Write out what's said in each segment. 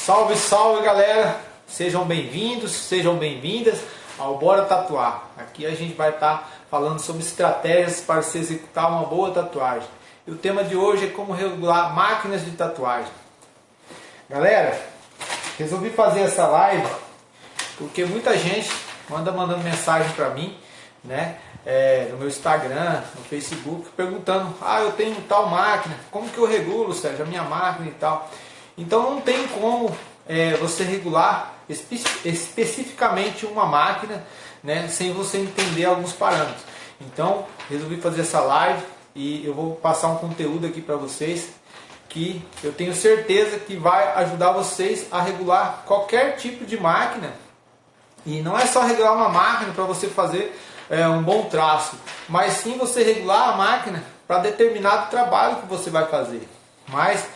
Salve, salve galera! Sejam bem-vindos, sejam bem-vindas ao Bora Tatuar. Aqui a gente vai estar falando sobre estratégias para se executar uma boa tatuagem. E o tema de hoje é como regular máquinas de tatuagem. Galera, resolvi fazer essa live porque muita gente mandando mensagem para mim, né? No meu Instagram, no Facebook, perguntando: eu tenho tal máquina, como que eu regulo, Sérgio, a minha máquina e tal. Então não tem como você regular especificamente uma máquina, né, sem você entender alguns parâmetros. Então resolvi fazer essa live e eu vou passar um conteúdo aqui para vocês que eu tenho certeza que vai ajudar vocês a regular qualquer tipo de máquina. E não é só regular uma máquina para você fazer um bom traço, mas sim você regular a máquina para determinado trabalho que você vai fazer. Mas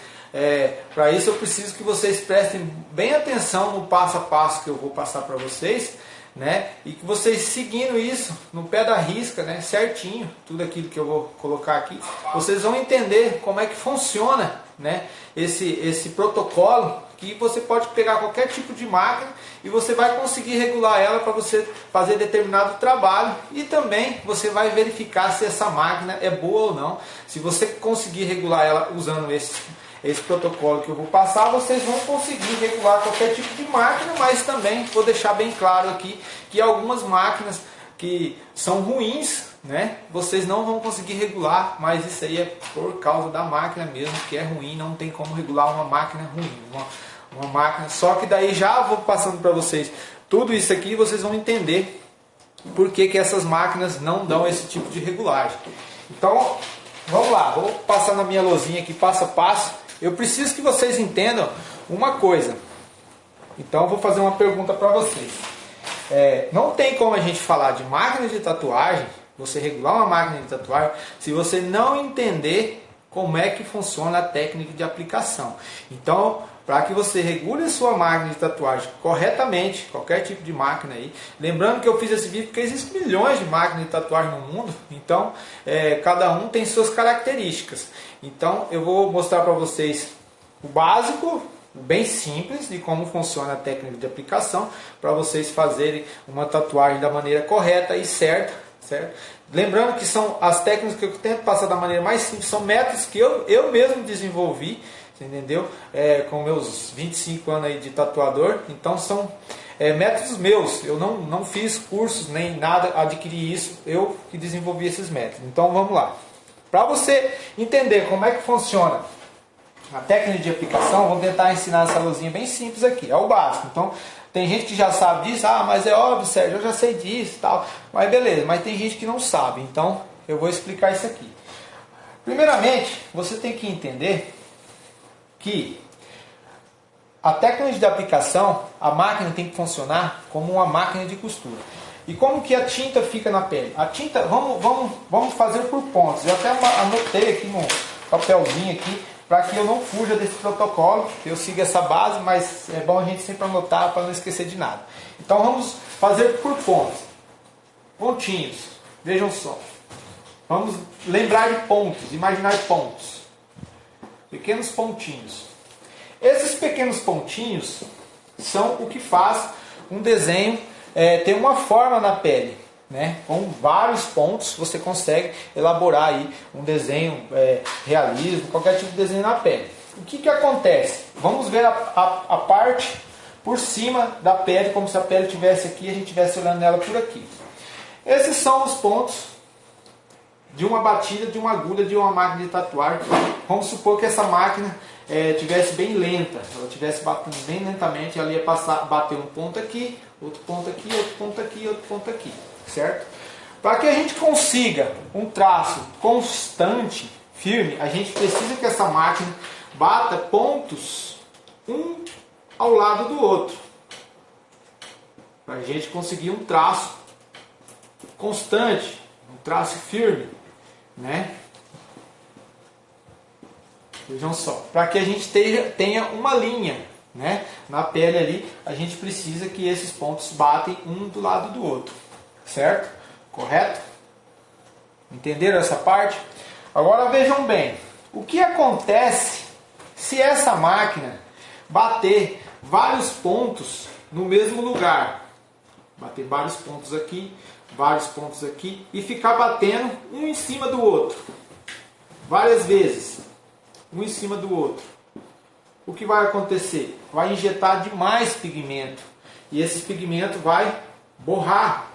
para isso eu preciso que vocês prestem bem atenção no passo a passo que eu vou passar para vocês, né? E que vocês seguindo isso no pé da risca, né? Certinho, tudo aquilo que eu vou colocar aqui, vocês vão entender como é que funciona, né? Esse protocolo, que você pode pegar qualquer tipo de máquina e você vai conseguir regular ela para você fazer determinado trabalho, e também você vai verificar se essa máquina é boa ou não. Se você conseguir regular ela usando esse protocolo que eu vou passar, vocês vão conseguir regular qualquer tipo de máquina. Mas também vou deixar bem claro aqui que algumas máquinas que são ruins, né, vocês não vão conseguir regular, mas isso aí é por causa da máquina mesmo, que é ruim. Não tem como regular uma máquina ruim, uma máquina. Só que daí já vou passando para vocês tudo isso aqui e vocês vão entender por que essas máquinas não dão esse tipo de regulagem. Então vamos lá, vou passar na minha lousinha aqui passo a passo. Eu preciso que vocês entendam uma coisa. Então eu vou fazer uma pergunta para vocês. Não tem como a gente falar de máquina de tatuagem, você regular uma máquina de tatuagem, se você não entender como é que funciona a técnica de aplicação. Então, para que você regule a sua máquina de tatuagem corretamente, qualquer tipo de máquina aí, lembrando que eu fiz esse vídeo porque existem milhões de máquinas de tatuagem no mundo, então cada um tem suas características. Então eu vou mostrar para vocês o básico, bem simples, de como funciona a técnica de aplicação, para vocês fazerem uma tatuagem da maneira correta e certa, certo? Lembrando que são as técnicas que eu tento passar da maneira mais simples, são métodos que eu mesmo desenvolvi, entendeu? Com meus 25 anos aí de tatuador. Então são métodos meus, eu não fiz cursos nem nada, adquiri isso, eu que desenvolvi esses métodos. Então vamos lá. Para você entender como é que funciona a técnica de aplicação, vamos tentar ensinar essa luzinha bem simples aqui, é o básico. Então tem gente que já sabe disso, mas é óbvio, Sérgio, eu já sei disso e tal, mas beleza, mas tem gente que não sabe, então eu vou explicar isso aqui. Primeiramente, você tem que entender que a técnica de aplicação, a máquina tem que funcionar como uma máquina de costura. E como que a tinta fica na pele? A tinta, vamos fazer por pontos. Eu até anotei aqui no papelzinho aqui, para que eu não fuja desse protocolo. Eu sigo essa base, mas é bom a gente sempre anotar para não esquecer de nada. Então vamos fazer por pontos. Pontinhos, vejam só. Vamos lembrar de pontos, imaginar pontos. Pequenos pontinhos. Esses pequenos pontinhos são o que faz um desenho ter uma forma na pele, né? Com vários pontos você consegue elaborar aí um desenho realismo, qualquer tipo de desenho na pele. O que acontece? Vamos ver a parte por cima da pele, como se a pele estivesse aqui e a gente estivesse olhando ela por aqui. Esses são os pontos de uma batida de uma agulha de uma máquina de tatuagem. Vamos supor que essa máquina estivesse bem lenta, ela estivesse batendo bem lentamente, ela ia bater um ponto aqui, outro ponto aqui, outro ponto aqui, outro ponto aqui, certo? Para que a gente consiga um traço constante, firme, a gente precisa que essa máquina bata pontos um ao lado do outro, para a gente conseguir um traço constante, um traço firme, né? Vejam só, para que a gente tenha uma linha, né, na pele ali, a gente precisa que esses pontos batem um do lado do outro, certo? Correto? Entenderam essa parte? Agora vejam bem, o que acontece se essa máquina bater vários pontos no mesmo lugar. Bater vários pontos aqui e ficar batendo um em cima do outro. Várias vezes. Um em cima do outro. O que vai acontecer? Vai injetar demais pigmento. E esses pigmentos vai borrar.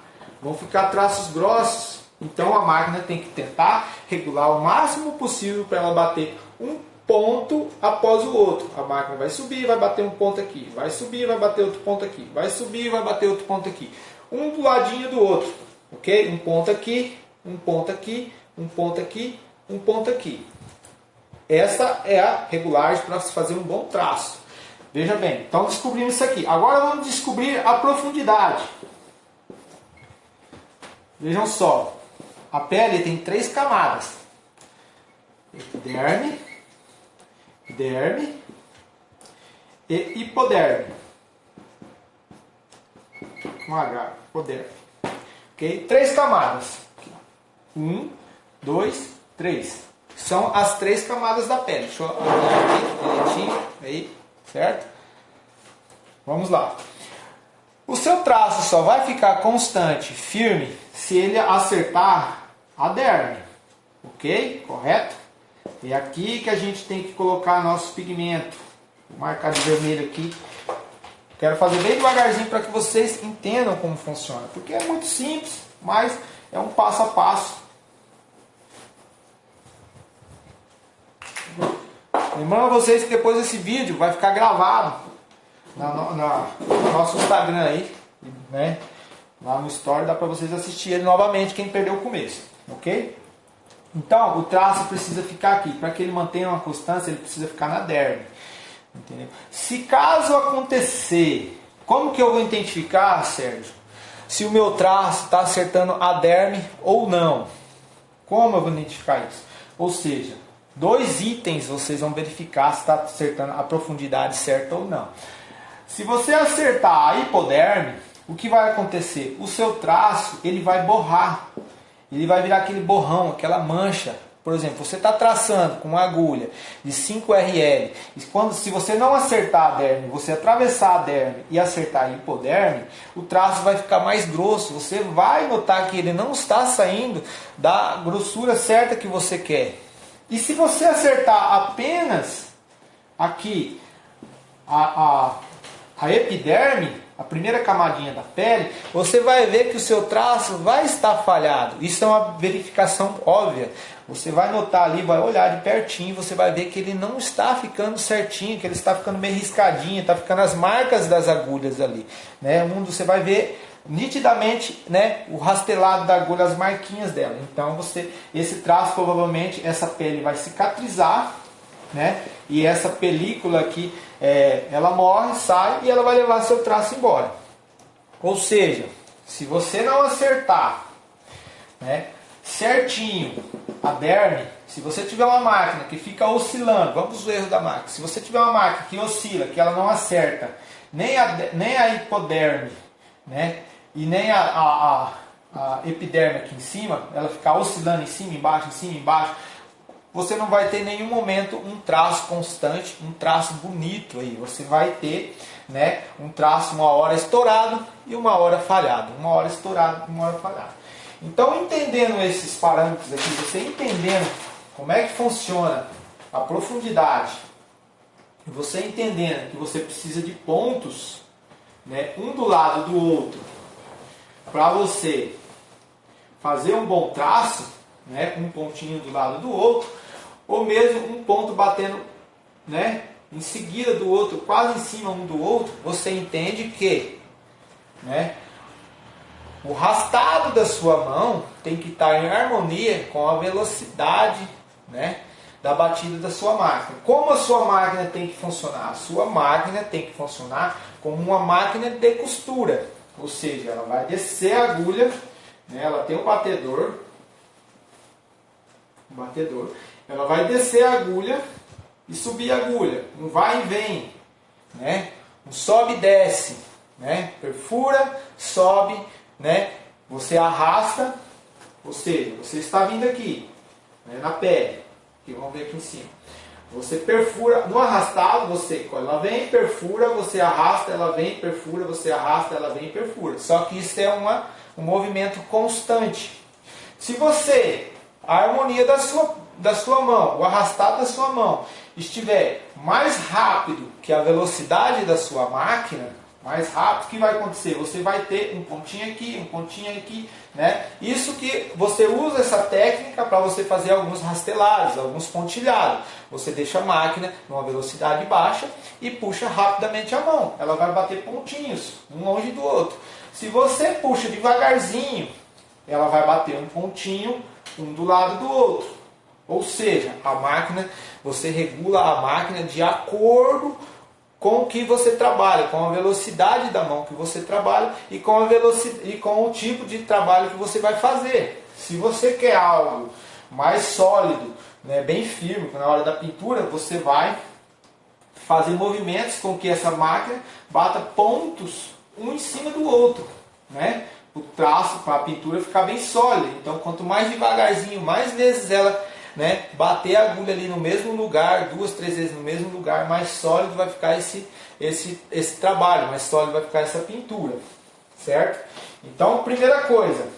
Vão ficar traços grossos. Então a máquina tem que tentar regular o máximo possível para ela bater um ponto após o outro. A máquina vai subir, vai bater um ponto aqui. Vai subir, vai bater outro ponto aqui. Vai subir, vai bater outro ponto aqui. Um do ladinho do outro. Ok? Um ponto aqui, um ponto aqui, um ponto aqui, um ponto aqui. Essa é a regulagem para se fazer um bom traço. Veja bem, então descobrimos isso aqui. Agora vamos descobrir a profundidade. Vejam só. A pele tem 3 camadas. Epiderme, derme e hipoderme. Com H, hipoderme. Ok? 3 camadas. 1, 2, 3. São as 3 camadas da pele. Deixa eu olhar aqui, direitinho. Aí, certo? Vamos lá. O seu traço só vai ficar constante, firme, se ele acertar a derme. Ok? Correto? É aqui que a gente tem que colocar nosso pigmento. Vou marcar de vermelho aqui. Quero fazer bem devagarzinho para que vocês entendam como funciona. Porque é muito simples, mas é um passo a passo. Lembrando a vocês que depois desse vídeo vai ficar gravado no nosso Instagram aí, né? Lá no Story dá para vocês assistirem novamente quem perdeu o começo, ok? Então o traço precisa ficar aqui, para que ele mantenha uma constância ele precisa ficar na derme, entendeu? Se caso acontecer, como que eu vou identificar, Sérgio, se o meu traço está acertando a derme ou não? Como eu vou identificar isso? Ou seja, 2 itens vocês vão verificar se está acertando a profundidade certa ou não. Se você acertar a hipoderme, o que vai acontecer? O seu traço ele vai borrar. Ele vai virar aquele borrão, aquela mancha. Por exemplo, você está traçando com uma agulha de 5 RL. E se você não acertar a derme, você atravessar a derme e acertar a hipoderme, o traço vai ficar mais grosso. Você vai notar que ele não está saindo da grossura certa que você quer. E se você acertar apenas aqui a epiderme, a primeira camadinha da pele, você vai ver que o seu traço vai estar falhado. Isso é uma verificação óbvia. Você vai notar ali, vai olhar de pertinho, você vai ver que ele não está ficando certinho, que ele está ficando meio riscadinho, está ficando as marcas das agulhas ali, né? Você vai ver nitidamente, né, o rastelado da agulha, as marquinhas dela. Então esse traço provavelmente essa pele vai cicatrizar, né? E essa película aqui ela morre, sai e ela vai levar seu traço embora. Ou seja, se você não acertar, né, certinho a derme, se você tiver uma máquina que fica oscilando, vamos os erros da máquina. Se você tiver uma máquina que oscila, que ela não acerta nem a hipoderme, né, e nem a epiderme aqui em cima, ela ficar oscilando em cima, embaixo, você não vai ter em nenhum momento um traço constante, um traço bonito aí. Você vai ter, né, um traço uma hora estourado e uma hora falhado. Uma hora estourado e uma hora falhado. Então, entendendo esses parâmetros aqui, você entendendo como é que funciona a profundidade, e você entendendo que você precisa de pontos, né, um do lado do outro, para você fazer um bom traço, né, um pontinho do lado do outro, ou mesmo um ponto batendo, né, em seguida do outro, quase em cima um do outro, você entende que, né, o rastado da sua mão tem que estar em harmonia com a velocidade, né, da batida da sua máquina. Como a sua máquina tem que funcionar? A sua máquina tem que funcionar como uma máquina de costura. Ou seja, ela vai descer a agulha, né, ela tem um batedor, ela vai descer a agulha e subir a agulha, um vai e vem, né, um sobe e desce, né, perfura, sobe, né, você arrasta, ou seja, você está vindo aqui, né, na pele, que vamos ver aqui em cima, Você perfura, no arrastado você, ela vem, perfura, você arrasta, ela vem, perfura, você arrasta, ela vem, perfura. Só que isso é um movimento constante. Se você, a harmonia da sua mão, o arrastado da sua mão, estiver mais rápido que a velocidade da sua máquina, mais rápido, o que vai acontecer? Você vai ter um pontinho aqui, né? Isso que você usa essa técnica para você fazer alguns rastelados, alguns pontilhados. Você deixa a máquina numa velocidade baixa e puxa rapidamente a mão. Ela vai bater pontinhos, um longe do outro. Se você puxa devagarzinho, ela vai bater um pontinho, um do lado do outro. Ou seja, a máquina, você regula a máquina de acordo com o que você trabalha, com a velocidade da mão que você trabalha e com o tipo de trabalho que você vai fazer. Se você quer algo mais sólido, né, bem firme, na hora da pintura, você vai fazer movimentos com que essa máquina bata pontos um em cima do outro, né? O traço para a pintura ficar bem sólida. Então, quanto mais devagarzinho, mais vezes ela, né, bater a agulha ali no mesmo lugar, 2, 3 vezes no mesmo lugar, mais sólido vai ficar esse trabalho, mais sólido vai ficar essa pintura, certo? Então, primeira coisa,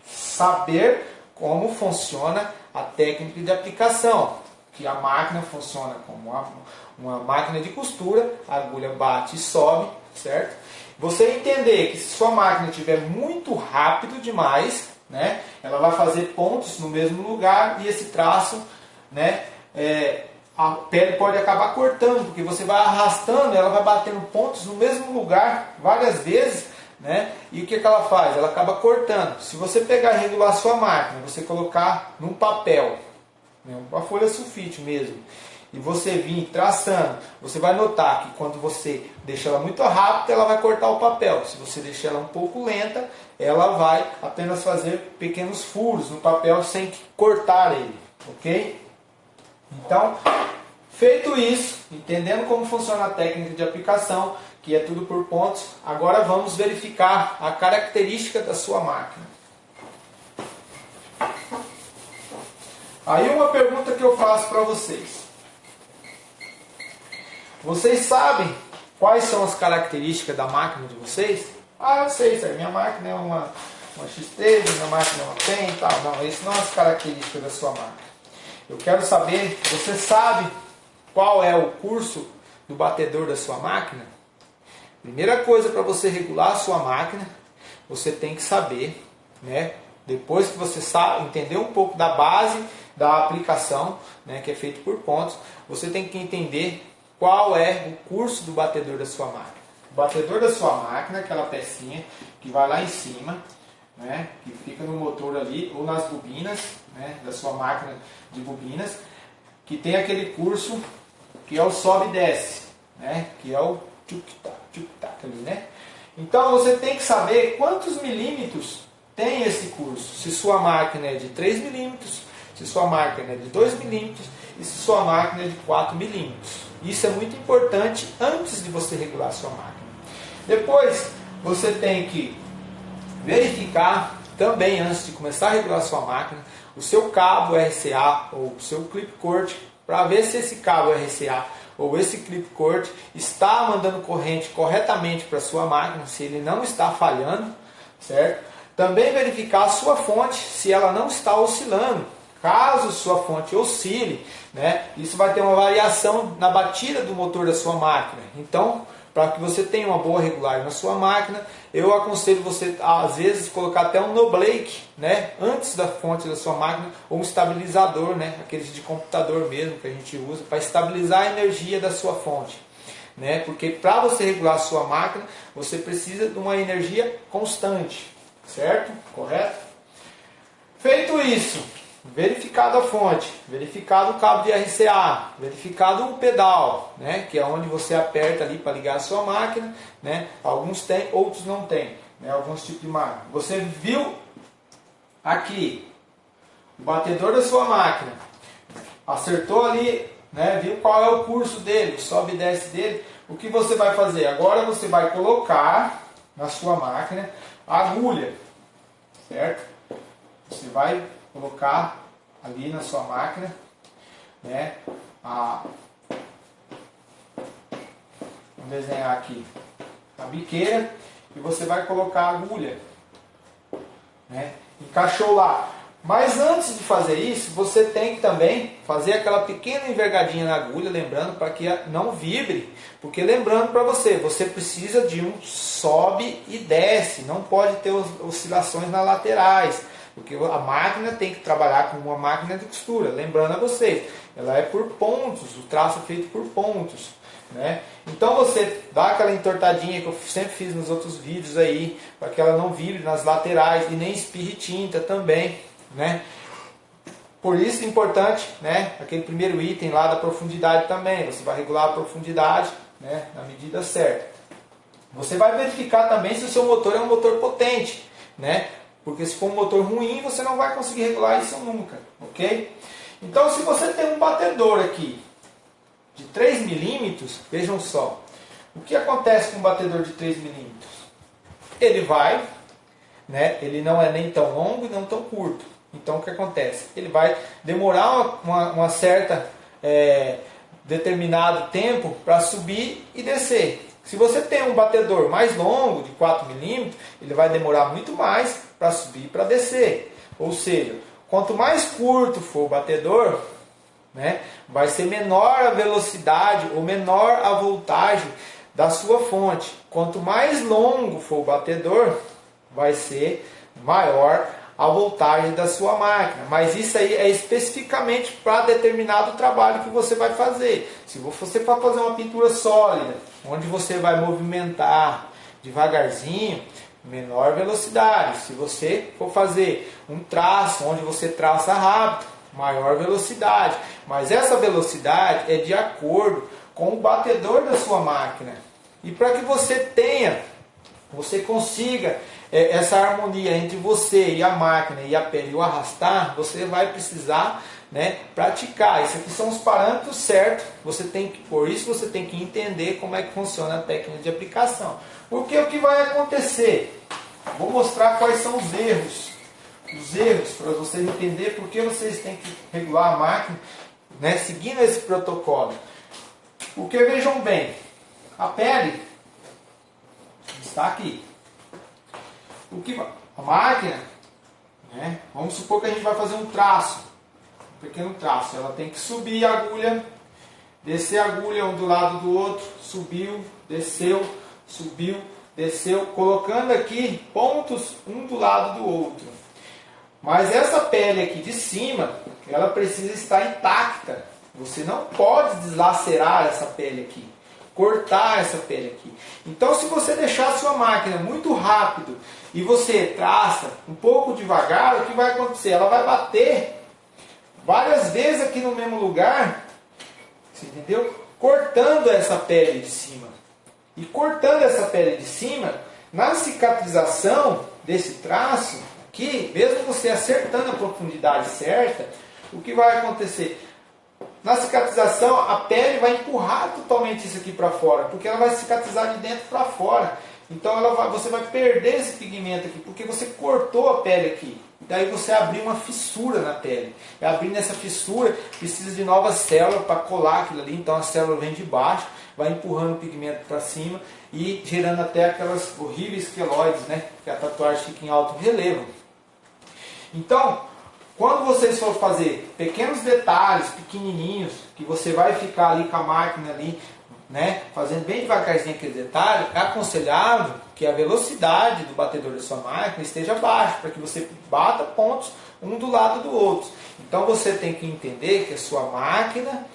saber como funciona a técnica de aplicação, que a máquina funciona como uma máquina de costura, a agulha bate e sobe, certo? Você entender que se sua máquina estiver muito rápido demais, né, ela vai fazer pontos no mesmo lugar e esse traço, né, a pele pode acabar cortando, porque você vai arrastando, ela vai batendo pontos no mesmo lugar várias vezes, né, e o que ela faz? Ela acaba cortando. Se você pegar e regular a sua máquina, você colocar num papel, né, uma folha sulfite mesmo, e você vir traçando, você vai notar que quando você deixa ela muito rápida, ela vai cortar o papel. Se você deixar ela um pouco lenta, ela vai apenas fazer pequenos furos no papel sem cortar ele, ok? Então, feito isso, entendendo como funciona a técnica de aplicação, que é tudo por pontos, agora vamos verificar a característica da sua máquina. Aí uma pergunta que eu faço para vocês. Vocês sabem quais são as características da máquina de vocês? Ah, eu sei, sabe? Minha máquina é uma XT, minha máquina é uma PEN e tal. Não, essas não são as características da sua máquina. Eu quero saber, você sabe qual é o curso do batedor da sua máquina? Primeira coisa para você regular a sua máquina, você tem que saber, né? Depois que você sabe, entender um pouco da base da aplicação, né, que é feito por pontos, você tem que entender qual é o curso do batedor da sua máquina. O batedor da sua máquina é aquela pecinha que vai lá em cima, né, que fica no motor ali, ou nas bobinas, né, da sua máquina de bobinas, que tem aquele curso que é o sobe e desce, né, que é o tchuc-tac ali, né? Então você tem que saber quantos milímetros tem esse curso. Se sua máquina é de 3 milímetros, se sua máquina é de 2 milímetros e se sua máquina é de 4 milímetros. Isso é muito importante antes de você regular a sua máquina. Depois, você tem que verificar também, antes de começar a regular a sua máquina, o seu cabo RCA ou o seu clip cord, para ver se esse cabo RCA ou esse clip cord está mandando corrente corretamente para a sua máquina, se ele não está falhando, certo? Também verificar a sua fonte, se ela não está oscilando. Caso sua fonte oscile, né, isso vai ter uma variação na batida do motor da sua máquina. Então, para que você tenha uma boa regulagem na sua máquina, eu aconselho você, às vezes, colocar até um no-break, né, antes da fonte da sua máquina, ou um estabilizador, né, aqueles de computador mesmo que a gente usa, para estabilizar a energia da sua fonte. Né, porque para você regular a sua máquina, você precisa de uma energia constante. Certo? Correto? Feito isso, verificado a fonte, verificado o cabo de RCA, verificado o pedal, né, que é onde você aperta ali para ligar a sua máquina, né, alguns tem, outros não tem, né, alguns tipos de máquina. Você viu aqui o batedor da sua máquina, acertou ali, né, viu qual é o curso dele, o sobe e desce dele, o que você vai fazer? Agora você vai colocar na sua máquina a agulha, certo? Você vai colocar ali na sua máquina, né, vamos desenhar aqui a biqueira e você vai colocar a agulha, né? Encaixou lá. Mas antes de fazer isso, você tem que também fazer aquela pequena envergadinha na agulha, lembrando para que não vibre, porque lembrando para você precisa de um sobe e desce, não pode ter oscilações nas laterais, porque a máquina tem que trabalhar com uma máquina de costura. Lembrando a vocês, ela é por pontos, o traço é feito por pontos, né? Então você dá aquela entortadinha que eu sempre fiz nos outros vídeos aí, para que ela não vibre nas laterais e nem espirre tinta também, né? Por isso é importante, né, aquele primeiro item lá da profundidade também. Você vai regular a profundidade, né, na medida certa. Você vai verificar também se o seu motor é um motor potente, né? Porque se for um motor ruim, você não vai conseguir regular isso nunca, ok? Então, se você tem um batedor aqui de 3 milímetros, vejam só, o que acontece com um batedor de 3 milímetros? Ele vai, né, ele não é nem tão longo e não tão curto. Então o que acontece? Ele vai demorar uma certa determinado tempo para subir e descer. Se você tem um batedor mais longo, de 4 milímetros, ele vai demorar muito mais para subir e para descer. Ou seja, quanto mais curto for o batedor, né, vai ser menor a velocidade ou menor a voltagem da sua fonte. Quanto mais longo for o batedor, vai ser maior a voltagem da sua máquina. Mas isso aí é especificamente para determinado trabalho que você vai fazer. Se você for fazer uma pintura sólida, onde você vai movimentar devagarzinho, menor velocidade. Se você for fazer um traço onde você traça rápido, maior velocidade. Mas essa velocidade é de acordo com o batedor da sua máquina. E para que você consiga essa harmonia entre você e a máquina e a pele e o arrastar, você vai precisar, né, praticar. Isso aqui são os parâmetros certos. Por isso você tem que entender como é que funciona a técnica de aplicação. Porque o que vai acontecer? Vou mostrar quais são os erros. Os erros para vocês entenderem porque vocês têm que regular a máquina, né, seguindo esse protocolo. Porque vejam bem, a pele está aqui. A máquina, né, vamos supor que a gente vai fazer um traço, um pequeno traço. Ela tem que subir a agulha, descer a agulha um do lado do outro, subiu, desceu, colocando aqui pontos um do lado do outro. Mas essa pele aqui de cima, ela precisa estar intacta. Você não pode deslacerar essa pele aqui, cortar essa pele aqui. Então, se você deixar a sua máquina muito rápido e você traça um pouco devagar, o que vai acontecer? Ela vai bater várias vezes aqui no mesmo lugar, você entendeu? Cortando essa pele de cima. E cortando essa pele de cima, na cicatrização desse traço aqui, mesmo você acertando a profundidade certa, o que vai acontecer? Na cicatrização, a pele vai empurrar totalmente isso aqui para fora, porque ela vai cicatrizar de dentro para fora. Então você vai perder esse pigmento aqui, porque você cortou a pele aqui. Daí você abriu uma fissura na pele. E abrindo essa fissura, precisa de novas células para colar aquilo ali. Então a célula vem de baixo, vai empurrando o pigmento para cima e gerando até aquelas horríveis queloides, né? Que a tatuagem fica em alto relevo. Então, quando vocês for fazer pequenos detalhes, pequenininhos, que você vai ficar ali com a máquina ali, né, fazendo bem devagarzinho aquele detalhe, é aconselhável que a velocidade do batedor da sua máquina esteja baixa, para que você bata pontos um do lado do outro. Então você tem que entender que a sua máquina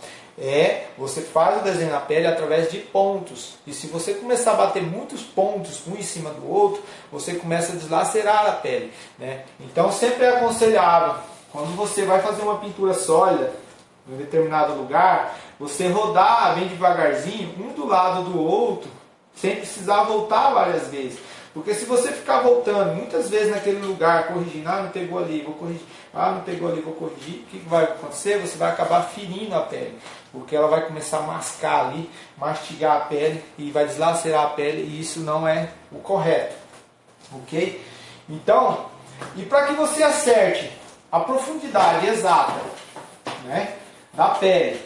você faz o desenho na pele através de pontos. E se você começar a bater muitos pontos um em cima do outro, você começa a deslacerar a pele, né? Então sempre é aconselhável, quando você vai fazer uma pintura sólida em um determinado lugar, você rodar bem devagarzinho, um do lado do outro, sem precisar voltar várias vezes. Porque se você ficar voltando muitas vezes naquele lugar, corrigindo, não pegou ali, vou corrigir, não pegou ali, vou corrigir, o que vai acontecer? Você vai acabar ferindo a pele, porque ela vai começar a mascar ali, mastigar a pele e vai deslacerar a pele, e isso não é o correto, ok? Então, e para que você acerte a profundidade exata, né, da pele,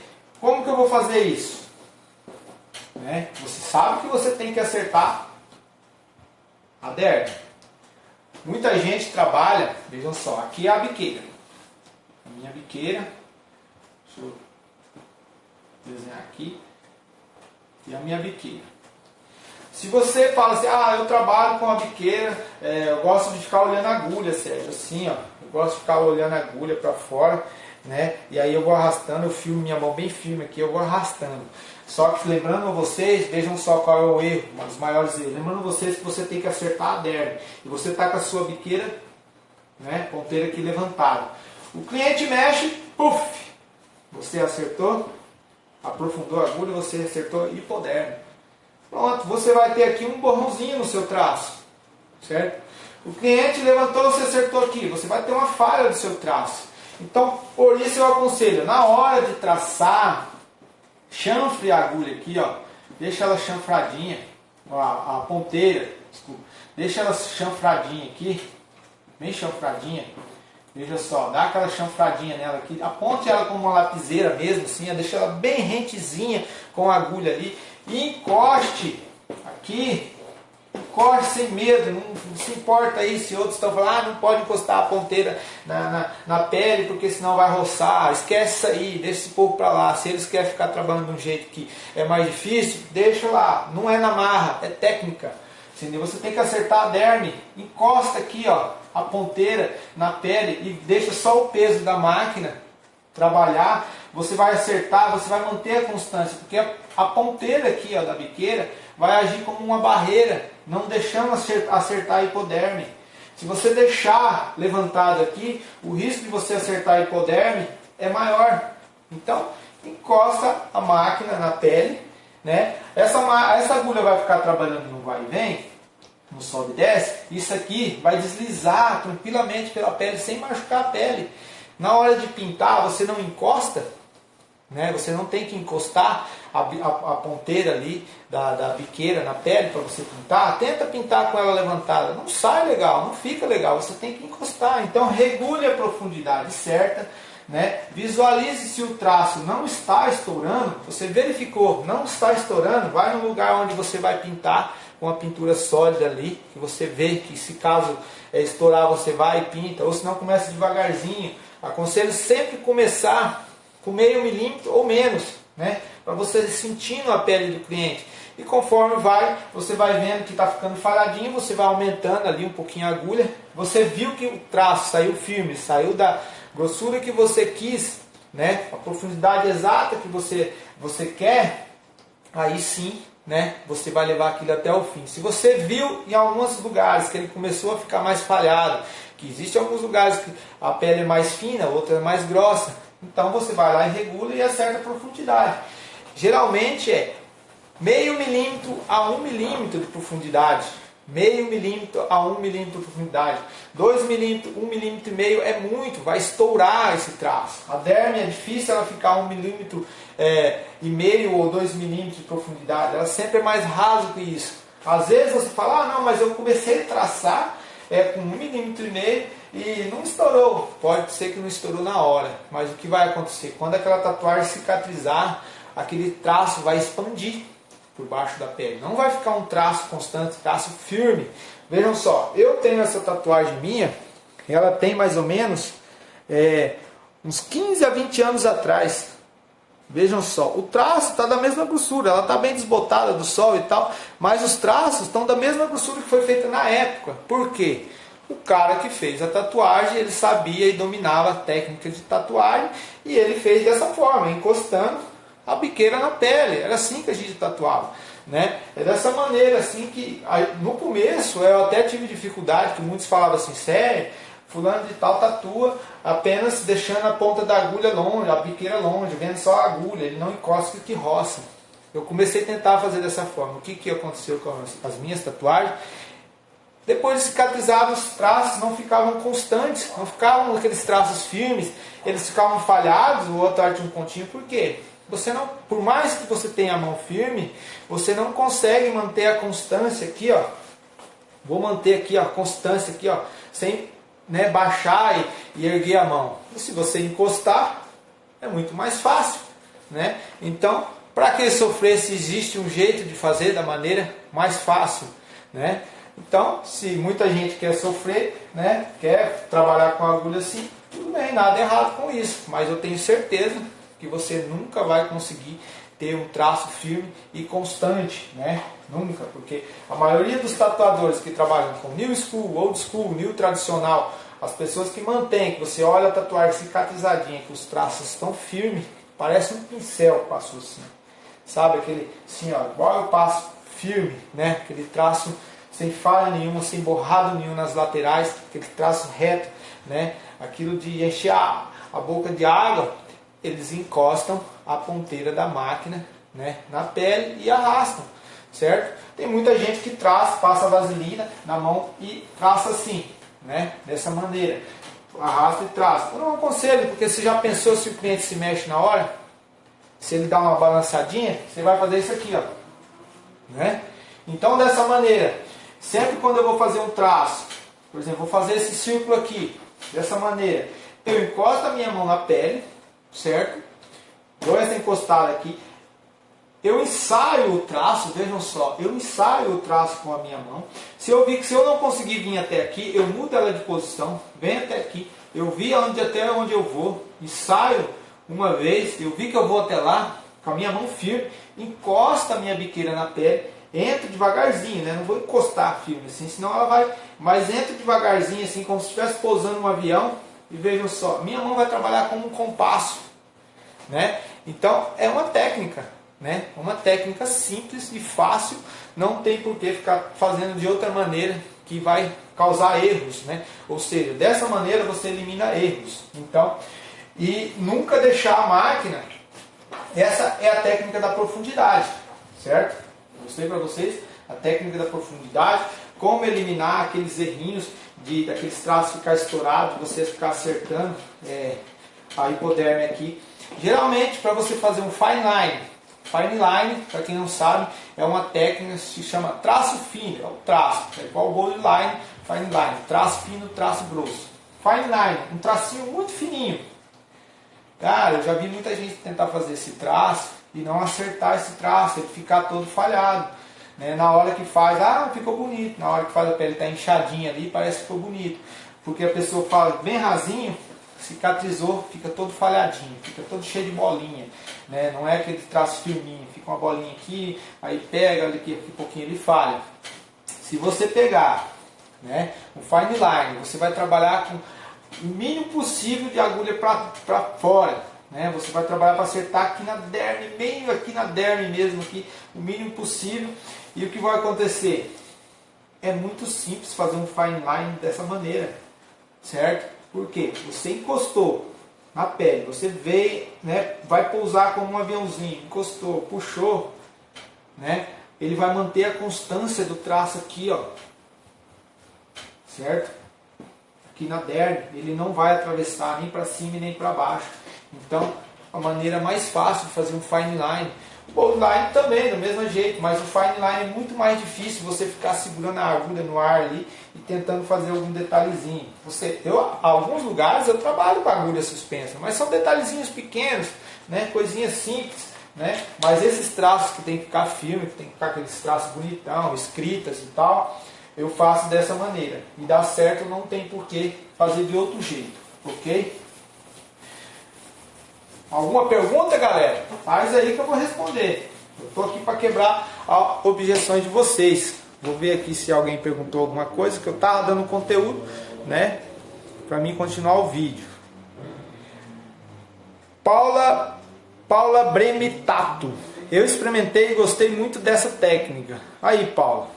Como que eu vou fazer isso? Né? Você sabe que você tem que acertar a derme. Muita gente trabalha, vejam só, aqui é a biqueira. A minha biqueira, deixa eu desenhar aqui, e a minha biqueira. Se você fala assim, eu trabalho com a biqueira, eu gosto de ficar olhando a agulha, Sérgio, assim, ó, eu gosto de ficar olhando a agulha para fora, né? E aí eu vou arrastando, eu filmo minha mão bem firme aqui, eu vou arrastando. Só que lembrando a vocês, vejam só qual é o erro, um dos maiores erros. Lembrando a vocês que você tem que acertar a derme. E você está com a sua biqueira, né, ponteira aqui levantada. O cliente mexe, puf! Você acertou, aprofundou a agulha, você acertou hipoderme. Pronto, você vai ter aqui um borrãozinho no seu traço, certo? O cliente levantou, você acertou aqui, você vai ter uma falha do seu traço. Então, por isso eu aconselho, na hora de traçar, chanfre a agulha aqui, ó, deixa ela chanfradinha, a ponteira, desculpa, deixa ela chanfradinha aqui, bem chanfradinha, veja só, dá aquela chanfradinha nela aqui, aponte ela como uma lapiseira mesmo, assim, deixa ela bem rentezinha com a agulha ali, e encoste aqui, encoste sem medo, não se importa aí se outros estão falando, não pode encostar a ponteira na pele porque senão vai roçar, esquece isso aí, deixa esse povo para lá. Se eles querem ficar trabalhando de um jeito que é mais difícil, deixa lá, não é na marra, é técnica, entendeu? Você tem que acertar a derme, encosta aqui, ó, a ponteira na pele e deixa só o peso da máquina trabalhar, você vai acertar, você vai manter a constância, porque a ponteira aqui, ó, da biqueira vai agir como uma barreira, não deixando acertar a hipoderme. Se você deixar levantado aqui, o risco de você acertar a hipoderme é maior. Então, encosta a máquina na pele, né? Essa agulha vai ficar trabalhando no vai e vem, no sobe e desce, isso aqui vai deslizar tranquilamente pela pele, sem machucar a pele. Na hora de pintar, você não encosta, né? Você não tem que encostar a ponteira ali da biqueira na pele para você pintar. Tenta pintar com ela levantada, não sai legal, não fica legal, você tem que encostar. Então regule a profundidade certa, né? Visualize se o traço não está estourando. Você verificou, não está estourando, vai no lugar onde você vai pintar com a pintura sólida ali, que você vê que se caso estourar você vai e pinta, ou se não começa devagarzinho. Aconselho sempre começar com meio milímetro ou menos, né? Para você ir sentindo a pele do cliente. E conforme você vai vendo que está ficando falhadinho, você vai aumentando ali um pouquinho a agulha. Você viu que o traço saiu firme, saiu da grossura que você quis, né? A profundidade exata que você quer, aí sim, né? Você vai levar aquilo até o fim. Se você viu em alguns lugares que ele começou a ficar mais falhado, que existem alguns lugares que a pele é mais fina, outra é mais grossa, então você vai lá e regula e acerta a profundidade. Geralmente é meio milímetro a 1 milímetro de profundidade. Meio milímetro a 1 milímetro de profundidade. 2 milímetros, 1 milímetro e meio é muito, vai estourar esse traço. A derme é difícil ela ficar 1 milímetro e meio ou 2 milímetros de profundidade. Ela sempre é mais raso que isso. Às vezes você fala, não, mas eu comecei a traçar com 1 milímetro e meio e não estourou. Pode ser que não estourou na hora, mas o que vai acontecer? Quando aquela tatuagem cicatrizar, aquele traço vai expandir por baixo da pele. Não vai ficar um traço constante, traço firme. Vejam só, eu tenho essa tatuagem minha, ela tem mais ou menos uns 15 a 20 anos atrás. Vejam só, o traço está da mesma grossura, ela está bem desbotada do sol e tal, mas os traços estão da mesma grossura que foi feita na época. Por quê? O cara que fez a tatuagem, ele sabia e dominava a técnica de tatuagem, e ele fez dessa forma, encostando a biqueira na pele. Era assim que a gente tatuava, né? É dessa maneira assim que no começo eu até tive dificuldade, que muitos falavam assim, sério, fulano de tal tatua apenas deixando a ponta da agulha longe, a biqueira longe, vendo só a agulha, ele não encosta que roça. Eu comecei a tentar fazer dessa forma. O que aconteceu com as minhas tatuagens? Depois de cicatrizados, os traços não ficavam constantes, não ficavam aqueles traços firmes, eles ficavam falhados, o outro tinha um pontinho. Por quê? Você não, por mais que você tenha a mão firme, você não consegue manter a constância aqui, ó. Vou manter aqui, ó, a constância aqui, ó, sem, né, baixar e erguer a mão. E se você encostar, é muito mais fácil, né? Então, para que sofrer se existe um jeito de fazer da maneira mais fácil, né? Então, se muita gente quer sofrer, né, quer trabalhar com agulha assim, tudo bem, nada errado com isso, mas eu tenho certeza que você nunca vai conseguir ter um traço firme e constante, né? Nunca, porque a maioria dos tatuadores que trabalham com new school, old school, new tradicional, as pessoas que mantêm, que você olha a tatuagem cicatrizadinha, que os traços estão firmes, parece um pincel passou assim, sabe, aquele assim, ó, igual eu passo firme, né? Aquele traço sem falha nenhuma, sem borrado nenhum nas laterais, aquele traço reto, né? Aquilo de encher a boca de água, eles encostam a ponteira da máquina, né, na pele e arrastam, certo? Tem muita gente que passa vaselina na mão e traça assim, né, dessa maneira, arrasta e traça. Eu não aconselho, porque você já pensou se o cliente se mexe na hora? Se ele dá uma balançadinha, você vai fazer isso aqui, ó, né? Então, dessa maneira, sempre quando eu vou fazer um traço, por exemplo, vou fazer esse círculo aqui, dessa maneira, eu encosto a minha mão na pele, certo? Dou essa encostada aqui, eu ensaio o traço, vejam só, eu ensaio o traço com a minha mão. Se eu vi que se eu não conseguir vir até aqui, eu mudo ela de posição, venho até aqui, eu vi até onde eu vou, ensaio uma vez, eu vi que eu vou até lá, com a minha mão firme, encosto a minha biqueira na pele, entro devagarzinho, né? Não vou encostar firme assim, senão ela vai, mas entro devagarzinho assim, como se estivesse pousando um avião, e vejam só, minha mão vai trabalhar como um compasso, né? Então é uma técnica, né? Uma técnica simples e fácil, não tem por que ficar fazendo de outra maneira que vai causar erros, né? Ou seja, dessa maneira você elimina erros. Então, e nunca deixar a máquina, essa é a técnica da profundidade, certo? Eu mostrei para vocês a técnica da profundidade, como eliminar aqueles errinhos daqueles traços ficar estourados, você ficar acertando a hipoderme aqui. Geralmente, para você fazer um fine line, para quem não sabe, é uma técnica que se chama traço fino, é o traço, é igual bold line, fine line, traço fino, traço grosso. Fine line, um tracinho muito fininho. Cara, eu já vi muita gente tentar fazer esse traço e não acertar esse traço, ele ficar todo falhado. Né? Na hora que faz, ficou bonito. Na hora que faz a pele está inchadinha ali, parece que ficou bonito. Porque a pessoa fala bem rasinho, cicatrizou, fica todo falhadinho, fica todo cheio de bolinha. Né? Não é aquele traço firminho, fica uma bolinha aqui, aí pega, ali um pouquinho ele falha. Se você pegar, né, um fine line, você vai trabalhar com o mínimo possível de agulha para fora. Né? Você vai trabalhar para acertar aqui na derme, meio aqui na derme mesmo, aqui, o mínimo possível. E o que vai acontecer? É muito simples fazer um fine line dessa maneira, certo? Porque você encostou na pele, você veio, né, vai pousar como um aviãozinho, encostou, puxou, né? Ele vai manter a constância do traço aqui, ó, certo? Aqui na derme, ele não vai atravessar nem para cima e nem para baixo. Então, a maneira mais fácil de fazer um fine line. O bold line também, do mesmo jeito, mas o fine line é muito mais difícil você ficar segurando a agulha no ar ali e tentando fazer algum detalhezinho. Alguns lugares eu trabalho com agulha suspensa, mas são detalhezinhos pequenos, né, coisinhas simples. Né? Mas esses traços que tem que ficar firme, que tem que ficar aqueles traços bonitão, escritas e tal, eu faço dessa maneira. E dá certo, não tem por que fazer de outro jeito, ok? Alguma pergunta, galera? Faz aí que eu vou responder. Eu estou aqui para quebrar as objeções de vocês. Vou ver aqui se alguém perguntou alguma coisa, que eu estava dando conteúdo, né, para mim continuar o vídeo. Paula Bremitato. Eu experimentei e gostei muito dessa técnica. Aí, Paula,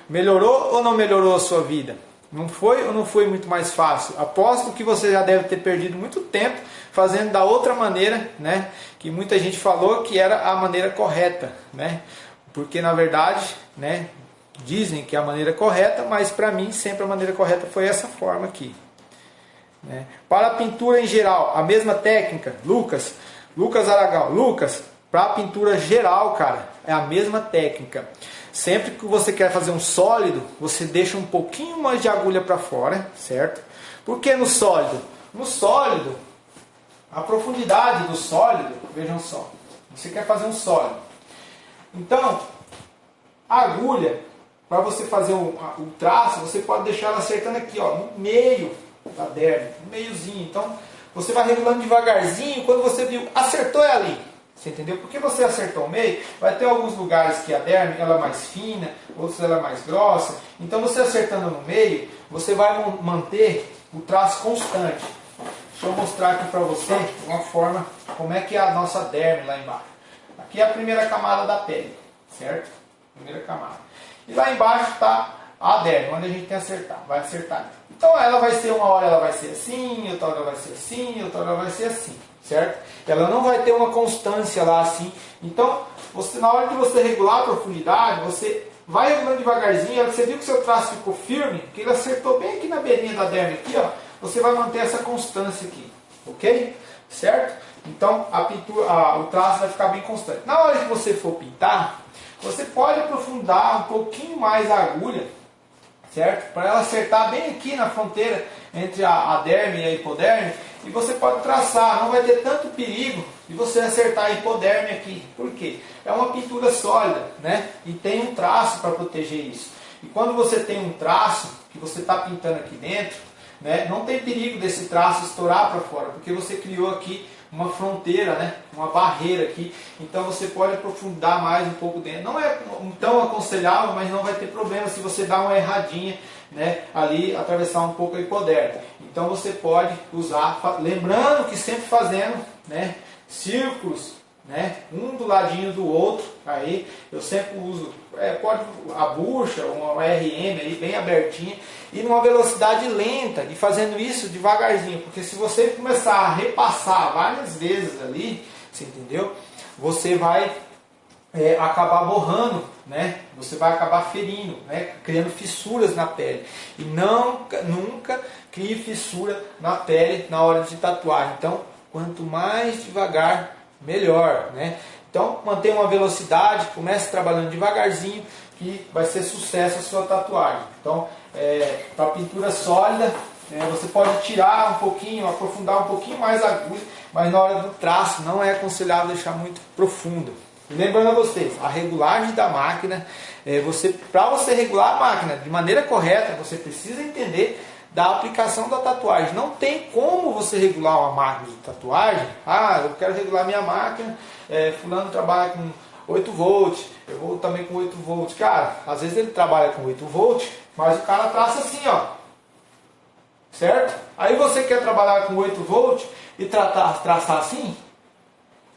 melhorou ou não melhorou a sua vida? Não foi ou não foi muito mais fácil? Aposto que você já deve ter perdido muito tempo fazendo da outra maneira, né? Que muita gente falou que era a maneira correta, né? Porque na verdade, né, dizem que é a maneira correta, mas para mim sempre a maneira correta foi essa forma aqui. Né? Para a pintura em geral, a mesma técnica, Lucas Aragão, para a pintura geral, cara, é a mesma técnica. Sempre que você quer fazer um sólido, você deixa um pouquinho mais de agulha para fora, certo? Por que no sólido? No sólido, a profundidade do sólido, vejam só, Você quer fazer um sólido. Então, a agulha, para você fazer o traço, você pode deixar ela acertando aqui, ó, no meio da derme, no meiozinho. Então, você vai regulando devagarzinho, quando você viu, acertou é ali. Você entendeu? Porque você acertou o meio, vai ter alguns lugares que a derme ela é mais fina, outros ela é mais grossa. Então, você acertando no meio, você vai manter o traço constante. Deixa eu mostrar aqui para você uma forma, como é que é a nossa derme lá embaixo. Aqui é a primeira camada da pele, certo? Primeira camada. E lá embaixo está a derme, onde a gente tem que acertar, vai acertar. Então ela vai ser, uma hora ela vai ser assim, outra hora vai ser assim, outra hora vai ser assim, certo? Ela não vai ter uma constância lá assim. Então, você, na hora de você regular a profundidade, você vai regulando devagarzinho. Você viu que o seu traço ficou firme, que ele acertou bem aqui na beirinha da derme aqui, ó. Você vai manter essa constância aqui, ok? Certo? Então a pintura, o traço vai ficar bem constante. Na hora que você for pintar, você pode aprofundar um pouquinho mais a agulha, certo? Para ela acertar bem aqui na fronteira entre a derme e a hipoderme. E você pode traçar, não vai ter tanto perigo de você acertar a hipoderme aqui. Por quê? É uma pintura sólida, né? E tem um traço para proteger isso. E quando você tem um traço que você está pintando aqui dentro, né, não tem perigo desse traço estourar para fora, porque você criou aqui uma fronteira, né, uma barreira aqui. Então você pode aprofundar mais um pouco dentro. Não é tão aconselhável, mas não vai ter problema se você dar uma erradinha, né, ali, atravessar um pouco a hipoderme. Então você pode usar, lembrando que sempre fazendo, né, círculos, né, um do ladinho do outro. Aí eu sempre uso, pode a bucha, uma RM aí bem abertinha, e numa velocidade lenta, e fazendo isso devagarzinho, porque se você começar a repassar várias vezes ali, você entendeu? Você vai acabar borrando, né? Você vai acabar ferindo, né? Criando fissuras na pele. E nunca crie fissura na pele na hora de tatuar. Então, quanto mais devagar, melhor, né? Então, mantenha uma velocidade, comece trabalhando devagarzinho, que vai ser sucesso a sua tatuagem. Então, para pintura sólida, você pode tirar um pouquinho, aprofundar um pouquinho mais a agulha, mas na hora do traço não é aconselhável deixar muito profundo. E lembrando a vocês, a regulagem da máquina, para você regular a máquina de maneira correta, você precisa entender da aplicação da tatuagem. Não tem como você regular uma máquina de tatuagem. Ah, eu quero regular minha máquina, fulano trabalha com 8 volts, eu vou também com 8 volts. Cara, às vezes ele trabalha com 8 volts, mas o cara traça assim, ó. Certo? Aí você quer trabalhar com 8 volts e traçar assim,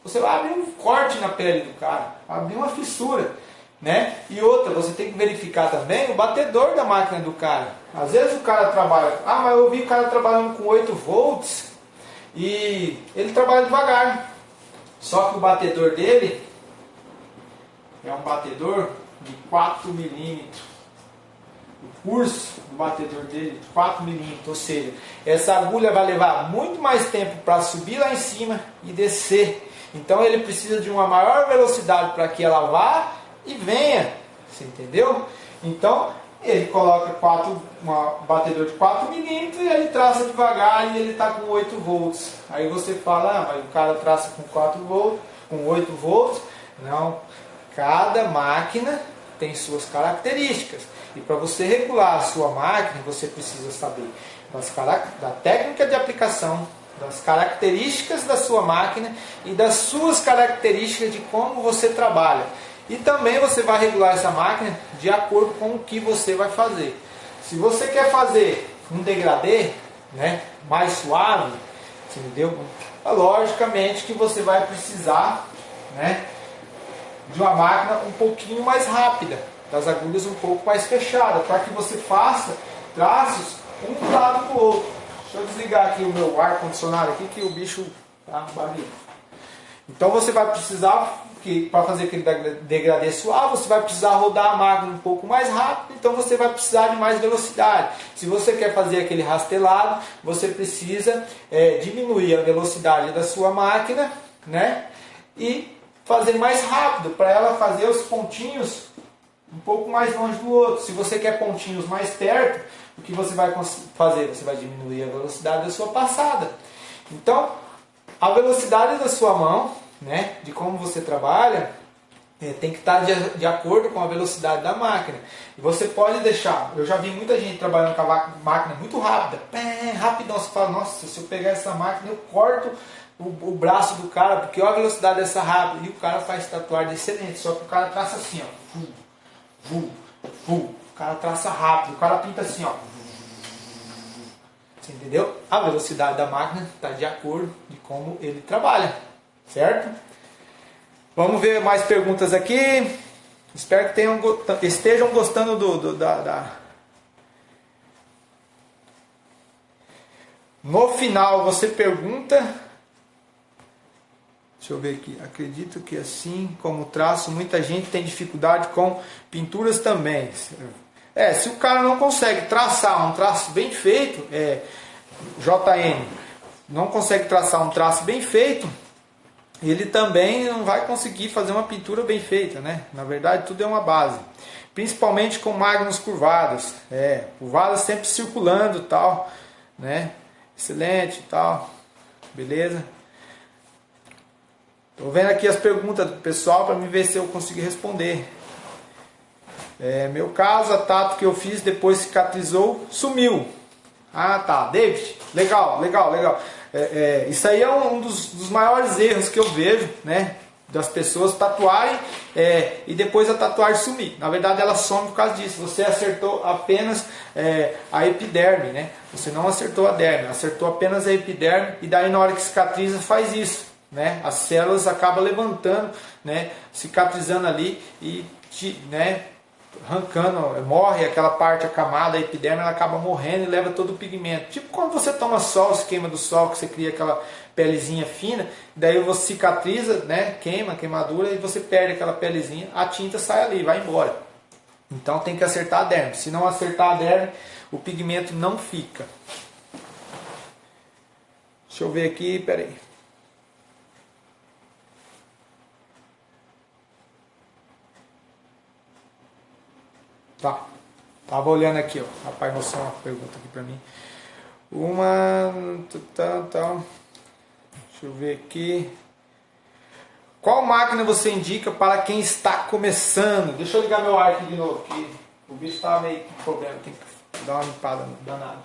você vai abrir um corte na pele do cara, abrir uma fissura, né? E outra, você tem que verificar também o batedor da máquina do cara. Às vezes o cara trabalha, mas eu vi o cara trabalhando com 8 volts e ele trabalha devagar. Só que o batedor dele é um batedor de 4 milímetros. O curso do batedor dele de 4 milímetros, ou seja, essa agulha vai levar muito mais tempo para subir lá em cima e descer. Então ele precisa de uma maior velocidade para que ela vá e venha. Você entendeu? Então ele coloca um batedor de 4 milímetros e ele traça devagar e ele está com 8 volts. Aí você fala, mas o cara traça com 4 volts, com 8 volts. Não. Cada máquina tem suas características. E para você regular a sua máquina, você precisa saber da técnica de aplicação, das características da sua máquina e das suas características de como você trabalha. E também você vai regular essa máquina de acordo com o que você vai fazer. Se você quer fazer um degradê, né, mais suave, entendeu? Logicamente que você vai precisar, né, de uma máquina um pouquinho mais rápida, das agulhas um pouco mais fechadas, para que você faça traços um do lado do outro. Deixa eu desligar aqui o meu ar-condicionado aqui, que o bicho tá barulho. Então você vai precisar, para fazer aquele degradê suave, você vai precisar rodar a máquina um pouco mais rápido, então você vai precisar de mais velocidade. Se você quer fazer aquele rastelado, você precisa diminuir a velocidade da sua máquina, né? E fazer mais rápido, para ela fazer os pontinhos um pouco mais longe do outro. Se você quer pontinhos mais perto, o que você vai fazer? Você vai diminuir a velocidade da sua passada. Então, a velocidade da sua mão né, de como você trabalha, tem que estar de acordo com a velocidade da máquina. E você pode deixar, eu já vi muita gente trabalhando com a máquina muito rápida, rapidão, você fala, nossa, se eu pegar essa máquina eu corto o braço do cara, porque olha a velocidade dessa rápida, e o cara faz tatuagem excelente, só que o cara traça assim, ó, o cara traça rápido, o cara pinta assim, ó, você entendeu? A velocidade da máquina está de acordo de como ele trabalha, certo? Vamos ver mais perguntas aqui. Espero que estejam gostando No final você pergunta. Deixa eu ver aqui. Acredito que assim como traço, muita gente tem dificuldade com pinturas também. Se o cara não consegue traçar um traço bem feito, JN, não consegue traçar um traço bem feito, ele também não vai conseguir fazer uma pintura bem feita, né? Na verdade, tudo é uma base. Principalmente com máquinas curvadas. Curvadas sempre circulando e tal, né? Excelente e tal. Beleza? Tô vendo aqui as perguntas do pessoal para me ver se eu consegui responder. Meu caso, a tatu que eu fiz depois cicatrizou, sumiu. Ah, tá. David, legal. Isso aí é um dos maiores erros que eu vejo, né? Das pessoas tatuarem e depois a tatuagem sumir. Na verdade, ela some por causa disso. Você acertou apenas a epiderme, né? Você não acertou a derme, acertou apenas a epiderme, e daí na hora que cicatriza faz isso, né? As células acabam levantando, né? Cicatrizando ali e, né? Arrancando, morre aquela parte, a camada, a epiderme, ela acaba morrendo e leva todo o pigmento. Tipo quando você toma sol, se queima do sol, que você cria aquela pelezinha fina, daí você cicatriza, né, queimadura, e você perde aquela pelezinha, a tinta sai ali, vai embora. Então tem que acertar a derme. Se não acertar a derme, o pigmento não fica. Deixa eu ver aqui, peraí. Tava olhando aqui, ó. Rapaz, mostrou uma pergunta aqui pra mim. Deixa eu ver aqui. Qual máquina você indica para quem está começando? Deixa eu ligar meu ar aqui de novo, que o bicho tá meio com problema. Tem que dar uma limpada danada.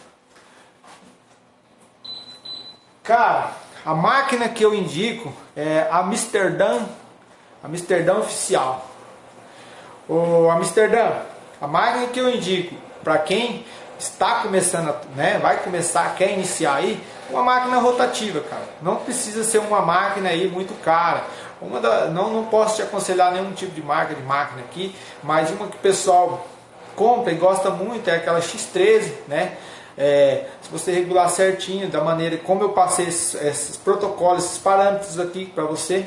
Cara, a máquina que eu indico é a Amsterdã Oficial. O Amsterdã, a máquina que eu indico para quem está começando, né, vai começar, quer iniciar aí, uma máquina rotativa, cara. Não precisa ser uma máquina aí muito cara. Não posso te aconselhar nenhum tipo de marca de máquina aqui, mas uma que o pessoal compra e gosta muito é aquela X13, né? Se você regular certinho, da maneira como eu passei esses protocolos, esses parâmetros aqui para você,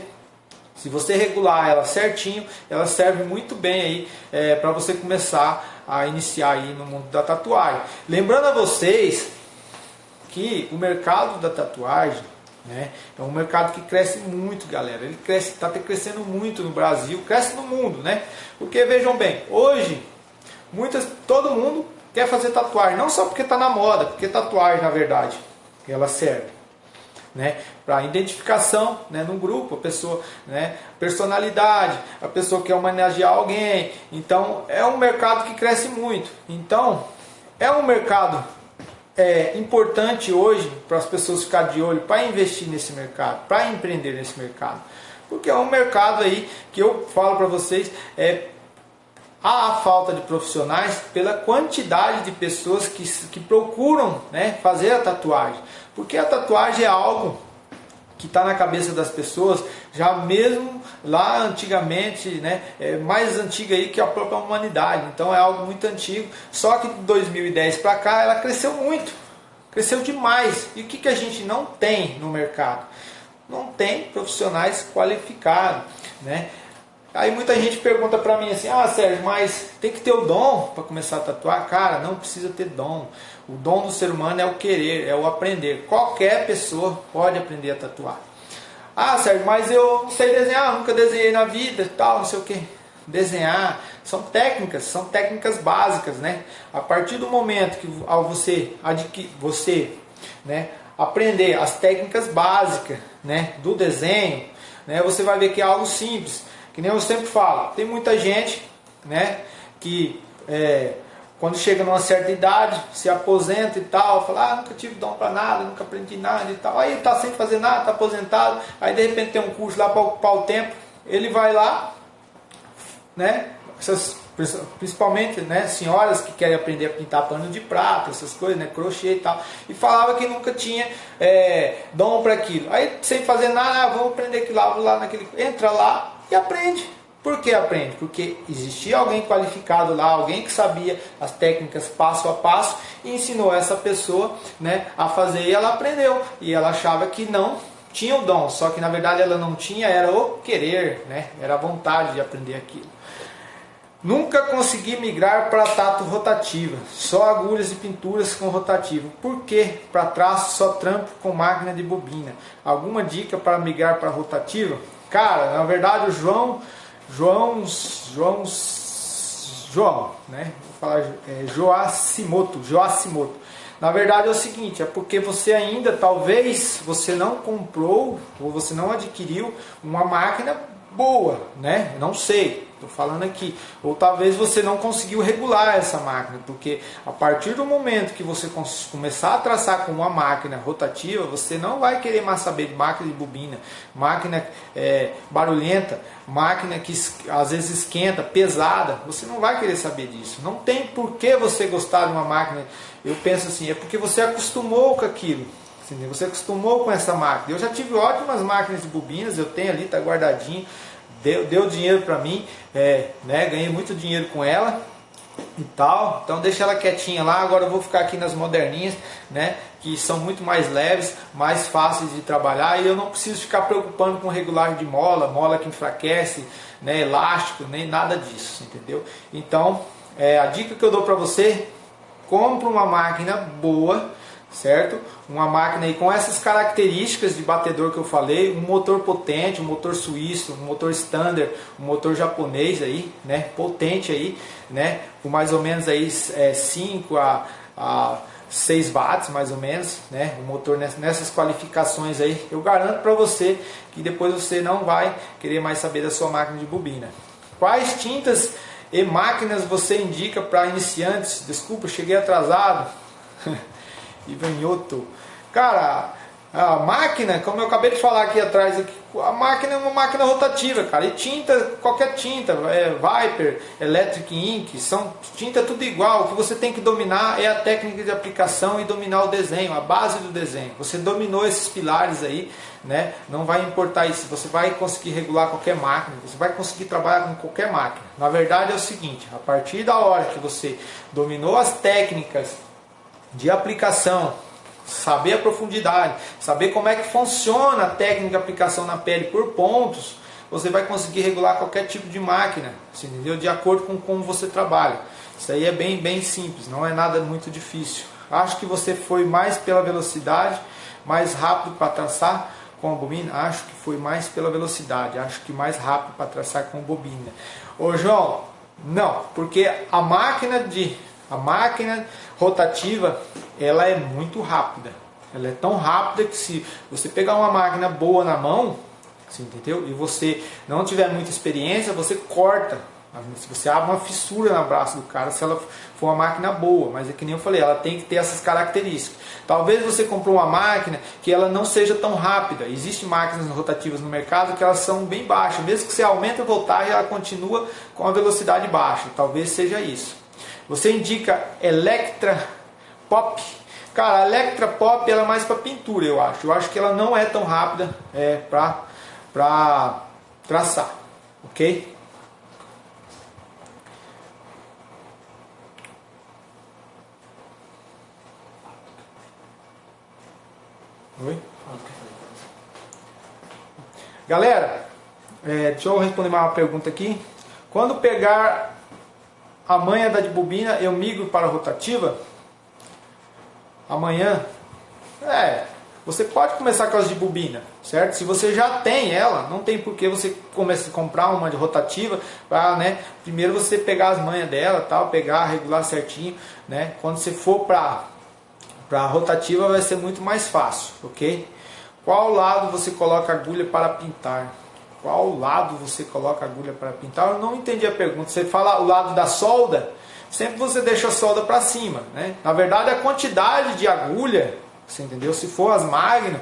se você regular ela certinho, ela serve muito bem aí para você começar a iniciar aí no mundo da tatuagem. Lembrando a vocês que o mercado da tatuagem, né, é um mercado que cresce muito, galera. Ele está crescendo muito no Brasil, cresce no mundo, né? Porque vejam bem, hoje todo mundo quer fazer tatuagem, não só porque está na moda, porque tatuagem, na verdade, ela serve, né, para identificação, né, no grupo, a pessoa, né, personalidade, a pessoa quer homenagear alguém. Então é um mercado que cresce muito. Então é um mercado importante hoje para as pessoas ficarem de olho, para investir nesse mercado, para empreender nesse mercado, porque é um mercado aí que eu falo para vocês, há a falta de profissionais pela quantidade de pessoas que procuram, né, fazer a tatuagem, porque a tatuagem é algo que está na cabeça das pessoas já mesmo lá antigamente, né, mais antiga aí que a própria humanidade. Então é algo muito antigo, só que de 2010 para cá ela cresceu muito, cresceu demais. E o que a gente não tem no mercado? Não tem profissionais qualificados, né? Aí muita gente pergunta pra mim assim: ah, Sérgio, mas tem que ter o dom para começar a tatuar? Cara, não precisa ter dom. O dom do ser humano é o querer, é o aprender. Qualquer pessoa pode aprender a tatuar. Ah, Sérgio, mas eu não sei desenhar, nunca desenhei na vida e tal, não sei o que. Desenhar são técnicas básicas, né? A partir do momento que ao você, né, aprender as técnicas básicas, né, do desenho, né, você vai ver que é algo simples. Que nem eu sempre falo, tem muita gente, né, que quando chega numa certa idade, se aposenta e tal, fala, nunca tive dom para nada, nunca aprendi nada e tal. Aí ele está sem fazer nada, está aposentado, aí de repente tem um curso lá para ocupar o tempo, ele vai lá, né, principalmente, né, senhoras que querem aprender a pintar pano de prata, essas coisas, né, crochê e tal, e falava que nunca tinha dom para aquilo. Aí sem fazer nada, vamos aprender aquilo lá, vou lá naquele, entra lá e aprende. Por que aprende? Porque existia alguém qualificado lá, alguém que sabia as técnicas passo a passo e ensinou essa pessoa, né, a fazer, e ela aprendeu. E ela achava que não tinha o dom, só que na verdade ela não tinha, era o querer, né, era a vontade de aprender aquilo. Nunca consegui migrar para tato rotativa, só agulhas e pinturas com rotativo. Por que para traço só trampo com máquina de bobina? Alguma dica para migrar para rotativa? Cara, na verdade o João, né? Vou falar Joacimoto. Na verdade é o seguinte, é porque você ainda, talvez, você não comprou ou você não adquiriu uma máquina boa, né? Não sei, estou falando aqui. Ou talvez você não conseguiu regular essa máquina, porque a partir do momento que você começar a traçar com uma máquina rotativa, você não vai querer mais saber de máquina de bobina, máquina barulhenta, máquina que às vezes esquenta, pesada. Você não vai querer saber disso. Não tem por que você gostar de uma máquina. Eu penso assim, é porque você acostumou com aquilo. Você acostumou com essa máquina. Eu já tive ótimas máquinas de bobinas, eu tenho ali, está guardadinho, deu dinheiro para mim, né, ganhei muito dinheiro com ela e tal. Então deixa ela quietinha lá. Agora eu vou ficar aqui nas moderninhas, né, que são muito mais leves, mais fáceis de trabalhar, e eu não preciso ficar preocupando com regulagem de mola que enfraquece, né, elástico, nem nada disso, entendeu? Então a dica que eu dou para você: compre uma máquina boa, certo? Uma máquina aí com essas características de batedor que eu falei, um motor potente, um motor suíço, um motor standard, um motor japonês aí, né, potente aí, né, com mais ou menos aí 5 a 6 watts mais ou menos, né, um motor nessas qualificações aí. Eu garanto para você que depois você não vai querer mais saber da sua máquina de bobina. Quais tintas e máquinas você indica para iniciantes? Desculpa, cheguei atrasado. Ivanhoto. Cara, a máquina, como eu acabei de falar aqui atrás, a máquina é uma máquina rotativa, cara. E tinta, qualquer tinta, Viper, Electric Ink, são tinta tudo igual. O que você tem que dominar é a técnica de aplicação e dominar o desenho, a base do desenho. Você dominou esses pilares aí, né? Não vai importar isso. Você vai conseguir regular qualquer máquina, você vai conseguir trabalhar com qualquer máquina. Na verdade é o seguinte, a partir da hora que você dominou as técnicas de aplicação, saber a profundidade, saber como é que funciona a técnica de aplicação na pele por pontos, você vai conseguir regular qualquer tipo de máquina, entendeu? De acordo com como você trabalha. Isso aí é bem simples, não é nada muito difícil. Acho que você foi mais pela velocidade, mais rápido para traçar com a bobina. Acho que foi mais pela velocidade, acho que mais rápido para traçar com a bobina. Ô João, não, porque a máquina rotativa, ela é muito rápida. Ela é tão rápida que se você pegar uma máquina boa na mão, assim, entendeu? E você não tiver muita experiência, você corta. Se você abre uma fissura no braço do cara, se ela for uma máquina boa, mas é que nem eu falei, ela tem que ter essas características. Talvez você comprou uma máquina que ela não seja tão rápida. Existem máquinas rotativas no mercado que elas são bem baixas. Mesmo que você aumente a voltagem, ela continua com a velocidade baixa. Talvez seja isso. Você indica Electra Pop. Cara, a Electra Pop ela é mais para pintura, eu acho. Eu acho que ela não é tão rápida para traçar, ok? Oi? Galera, deixa eu responder mais uma pergunta aqui. Quando pegar a manha da de bobina, eu migro para a rotativa? Amanhã? Você pode começar com as de bobina, certo? Se você já tem ela, não tem por que você começar a comprar uma de rotativa, para, né, primeiro você pegar as manhas dela, tal, pegar, regular certinho, né? Quando você for para a rotativa vai ser muito mais fácil, ok? Qual lado você coloca a agulha para pintar? qual lado você coloca a agulha para pintar? Eu não entendi a pergunta. Você fala o lado da solda, sempre você deixa a solda para cima, né? Na verdade, a quantidade de agulha, você entendeu? Se for as Magnum,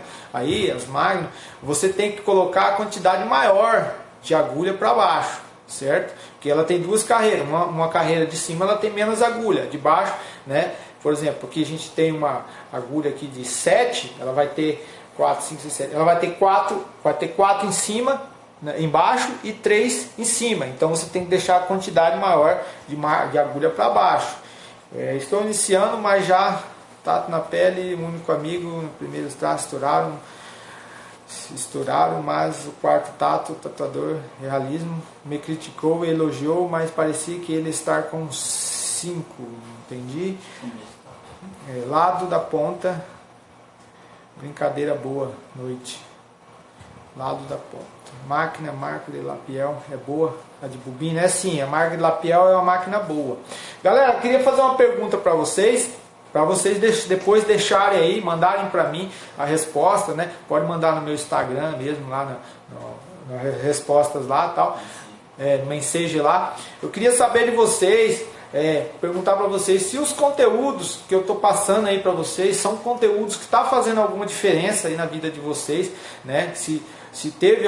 você tem que colocar a quantidade maior de agulha para baixo, certo? Porque ela tem duas carreiras. Uma carreira de cima ela tem menos agulha, de baixo, né? Por exemplo, aqui a gente tem uma agulha aqui de 7, ela vai ter 4, 5, 6, 7. Ela vai ter 4 em cima, né, embaixo, e 3 em cima. Então você tem que deixar a quantidade maior de agulha para baixo. Estou iniciando, mas já tato na pele, o único amigo, no primeiro traço estouraram, mas o quarto tato, o tatuador realismo, me criticou e elogiou, mas parecia que ele está com 5, entendi. Lado da ponta, brincadeira boa, noite. Lado da ponta. Máquina, marca de Lapiel é boa. A de bobina é sim, a marca de Lapiel é uma máquina boa. Galera, eu queria fazer uma pergunta para vocês depois deixarem aí, mandarem para mim a resposta, né? Pode mandar no meu Instagram mesmo, lá nas respostas lá, tal, no mensagem lá. Eu queria saber de vocês, perguntar para vocês se os conteúdos que eu estou passando aí para vocês são conteúdos que estão fazendo alguma diferença aí na vida de vocês, né? Se teve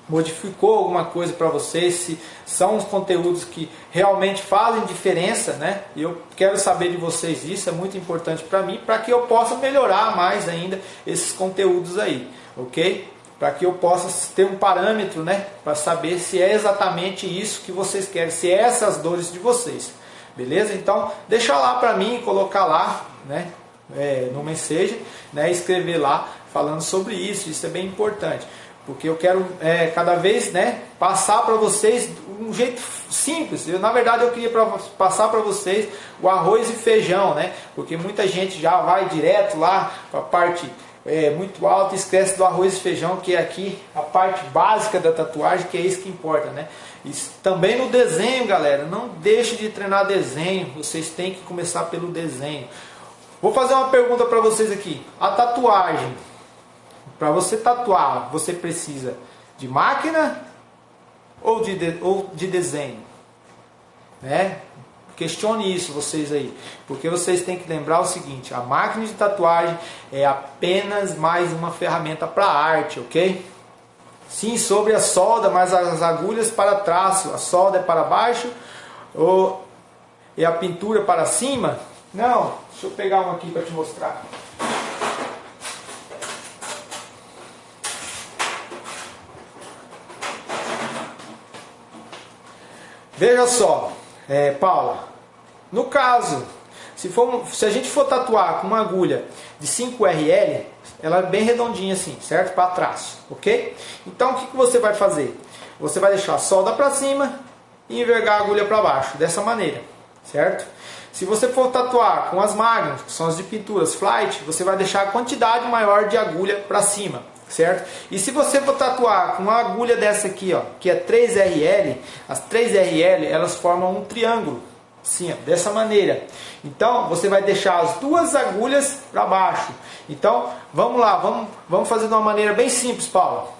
modificou alguma coisa para vocês, se são os conteúdos que realmente fazem diferença, né? E eu quero saber de vocês isso, é muito importante para mim, para que eu possa melhorar mais ainda esses conteúdos aí, ok? Para que eu possa ter um parâmetro, né? Para saber se é exatamente isso que vocês querem, se é essas dores de vocês, beleza? Então, deixa lá para mim, colocar lá, né? No mensagem, né? Escrever lá falando sobre isso é bem importante. Porque eu quero cada vez, né, passar para vocês um jeito simples. Na verdade eu queria passar para vocês o arroz e feijão, né? Porque muita gente já vai direto lá para a parte muito alta e esquece do arroz e feijão, que é aqui a parte básica da tatuagem, que é isso que importa, né? E também no desenho, galera, não deixe de treinar desenho. Vocês têm que começar pelo desenho. Vou fazer uma pergunta para vocês aqui. A tatuagem, para você tatuar, você precisa de máquina ou de desenho? Né? Questione isso vocês aí, porque vocês têm que lembrar o seguinte: a máquina de tatuagem é apenas mais uma ferramenta para arte, ok? Sim, sobre a solda, mas as agulhas para traço, a solda é para baixo e a pintura para cima? Não, deixa eu pegar uma aqui para te mostrar. Veja só, Paula, no caso, se a gente for tatuar com uma agulha de 5RL, ela é bem redondinha assim, certo? Para traço, ok? Então o que você vai fazer? Você vai deixar a solda para cima e envergar a agulha para baixo, dessa maneira, certo? Se você for tatuar com as Magnum, que são as de pinturas Flight, você vai deixar a quantidade maior de agulha para cima, certo? E se você for tatuar com uma agulha dessa aqui, ó, que é 3RL, as 3RL, elas formam um triângulo, assim, ó, dessa maneira. Então, você vai deixar as duas agulhas para baixo. Então, vamos lá, vamos fazer de uma maneira bem simples, Paulo.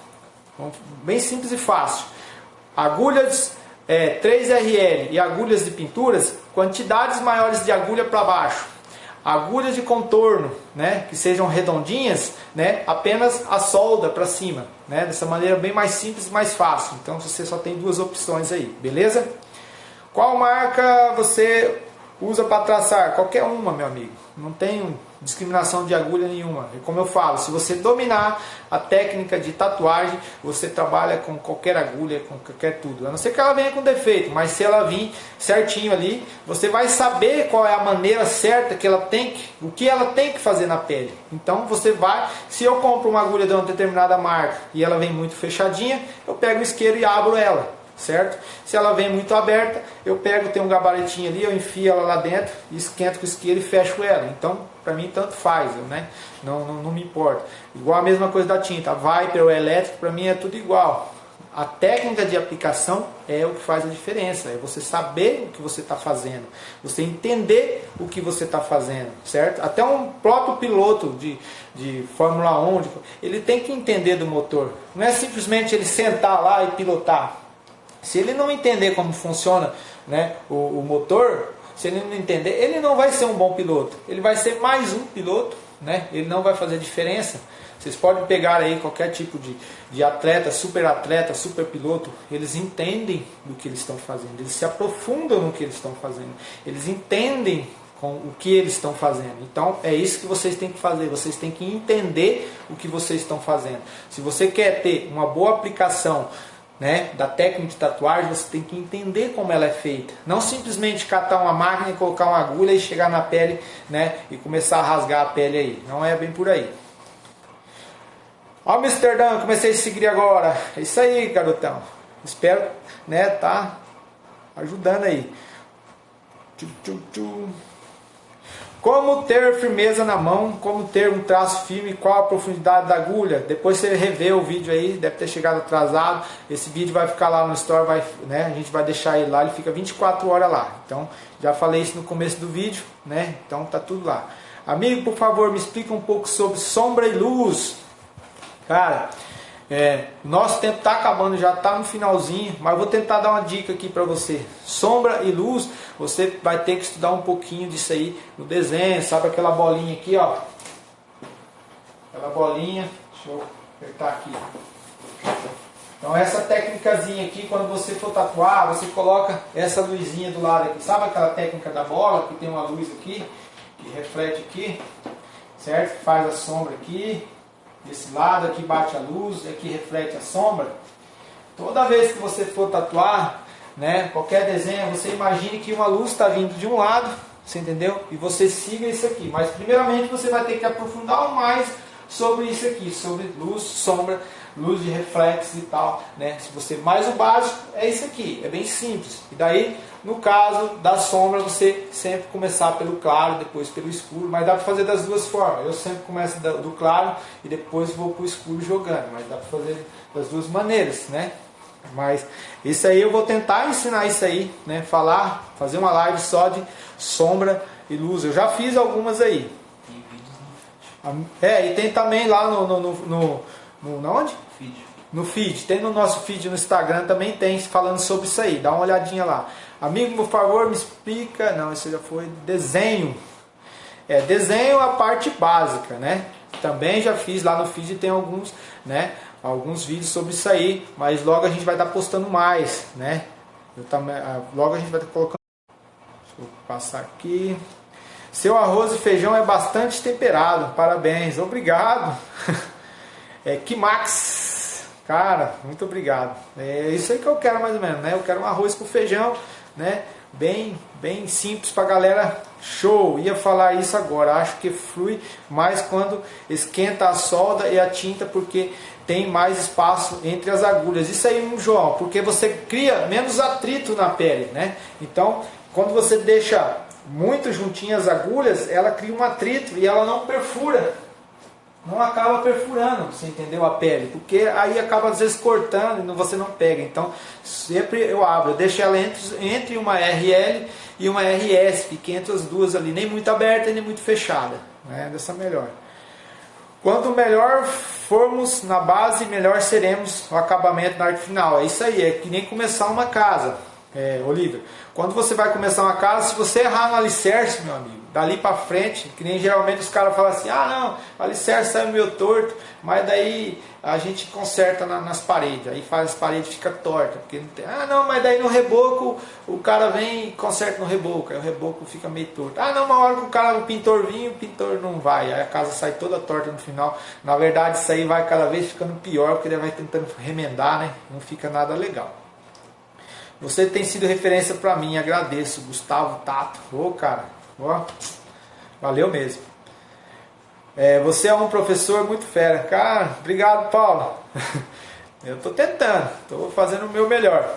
Bem simples e fácil. Agulhas 3RL e agulhas de pinturas, quantidades maiores de agulha para baixo. Agulhas de contorno, né, que sejam redondinhas, né, apenas a solda para cima, né, dessa maneira bem mais simples e mais fácil. Então você só tem duas opções aí, beleza? Qual marca você usa para traçar? Qualquer uma, meu amigo. Não tem discriminação de agulha nenhuma. E como eu falo, se você dominar a técnica de tatuagem, você trabalha com qualquer agulha, com qualquer tudo. A não ser que ela venha com defeito, mas se ela vir certinho ali, você vai saber qual é a maneira certa que ela tem o que ela tem que fazer na pele. Então você vai, se eu compro uma agulha de uma determinada marca e ela vem muito fechadinha, eu pego o isqueiro e abro ela. Certo? Se ela vem muito aberta, eu pego, tem um gabaritinho ali, eu enfio ela lá dentro, esquento com o isqueiro e fecho ela. Então, para mim, tanto faz, né? Não me importa. Igual a mesma coisa da tinta, Viper ou elétrico, para mim é tudo igual. A técnica de aplicação é o que faz a diferença, é você saber o que você está fazendo, você entender o que você está fazendo, certo? Até um próprio piloto de Fórmula 1, ele tem que entender do motor, não é simplesmente ele sentar lá e pilotar. Se ele não entender como funciona, né, o motor, se ele não entender, ele não vai ser um bom piloto, ele vai ser mais um piloto, né? Ele não vai fazer diferença. Vocês podem pegar aí qualquer tipo de atleta, super piloto, eles entendem do que eles estão fazendo, eles se aprofundam no que eles estão fazendo, eles entendem com o que eles estão fazendo. Então é isso que vocês têm que fazer, vocês têm que entender o que vocês estão fazendo. Se você quer ter uma boa aplicação, né, da técnica de tatuagem, você tem que entender como ela é feita. Não simplesmente catar uma máquina e colocar uma agulha e chegar na pele, né, e começar a rasgar a pele aí. Não é bem por aí. Ó, Amsterdã, comecei a seguir agora. É isso aí, garotão. Espero, né, tá ajudando aí. Como ter firmeza na mão, como ter um traço firme, qual a profundidade da agulha. Depois você revê o vídeo aí, deve ter chegado atrasado. Esse vídeo vai ficar lá no Store, né, a gente vai deixar ele lá, ele fica 24 horas lá. Então, já falei isso no começo do vídeo, né? Então tá tudo lá. Amigo, por favor, me explica um pouco sobre sombra e luz. Cara, nosso tempo está acabando, já está no finalzinho, mas vou tentar dar uma dica aqui para você. Sombra e luz, você vai ter que estudar um pouquinho disso aí no desenho, sabe aquela bolinha aqui, ó. Aquela bolinha, deixa eu apertar aqui. Então essa técnicazinha aqui, quando você for tatuar, você coloca essa luzinha do lado aqui. Sabe aquela técnica da bola, que tem uma luz aqui, que reflete aqui, certo? Que faz a sombra aqui. Desse lado aqui bate a luz, aqui reflete a sombra. Toda vez que você for tatuar, né, qualquer desenho, você imagine que uma luz está vindo de um lado, você entendeu? E você siga isso aqui. Mas primeiramente você vai ter que aprofundar mais sobre isso aqui, sobre luz, sombra, luz de reflexo e tal, né? Se você mais o básico é isso aqui, é bem simples. E daí, no caso da sombra, você sempre começar pelo claro, depois pelo escuro, mas dá para fazer das duas formas. Eu sempre começo do claro e depois vou para o escuro jogando, mas dá para fazer das duas maneiras, né? Mas isso aí eu vou tentar ensinar isso aí, né? Fazer uma live só de sombra e luz. Eu já fiz algumas aí. E tem também lá onde? No feed. Tem no nosso feed no Instagram também tem falando sobre isso aí. Dá uma olhadinha lá. Amigo, por favor, me explica. Não, esse já foi desenho. Desenho a parte básica, né? Também já fiz lá no feed, tem alguns, né? Alguns vídeos sobre isso aí, mas logo a gente vai estar postando mais, né? Logo a gente vai estar colocando. Deixa eu passar aqui. Seu arroz e feijão é bastante temperado. Parabéns, obrigado. Kimax, cara, muito obrigado. É isso aí que eu quero mais ou menos, né? Eu quero um arroz com feijão, né? Bem simples pra galera. Show, ia falar isso agora. Acho que flui mais quando esquenta a solda e a tinta, porque tem mais espaço entre as agulhas. Isso aí, João, porque você cria menos atrito na pele, né? Então, quando você deixa muito juntinhas as agulhas, ela cria um atrito e ela não perfura. Não acaba perfurando, você entendeu? A pele, porque aí acaba às vezes cortando e você não pega. Então sempre eu abro, eu deixo ela entre uma RL e uma RS, fique entre as duas ali, nem muito aberta e nem muito fechada, né? Dessa melhor. Quanto melhor formos na base, melhor seremos o acabamento na arte final. É isso aí, é que nem começar uma casa, Olívia. Quando você vai começar uma casa, se você errar no alicerce, meu amigo, dali pra frente, que nem geralmente os caras falam assim, não, o alicerce saiu meio torto, mas daí a gente conserta nas paredes, aí faz as paredes fica torta, porque não tem, mas daí no reboco o cara vem e conserta no reboco, aí o reboco fica meio torto. Uma hora que o pintor vinha, o pintor não vai, aí a casa sai toda torta no final. Na verdade isso aí vai cada vez ficando pior, porque ele vai tentando remendar, né? Não fica nada legal. Você tem sido referência para mim, agradeço, Gustavo Tato. Cara, valeu mesmo. Você é um professor muito fera. Cara, obrigado, Paulo. Eu estou tentando, estou fazendo o meu melhor.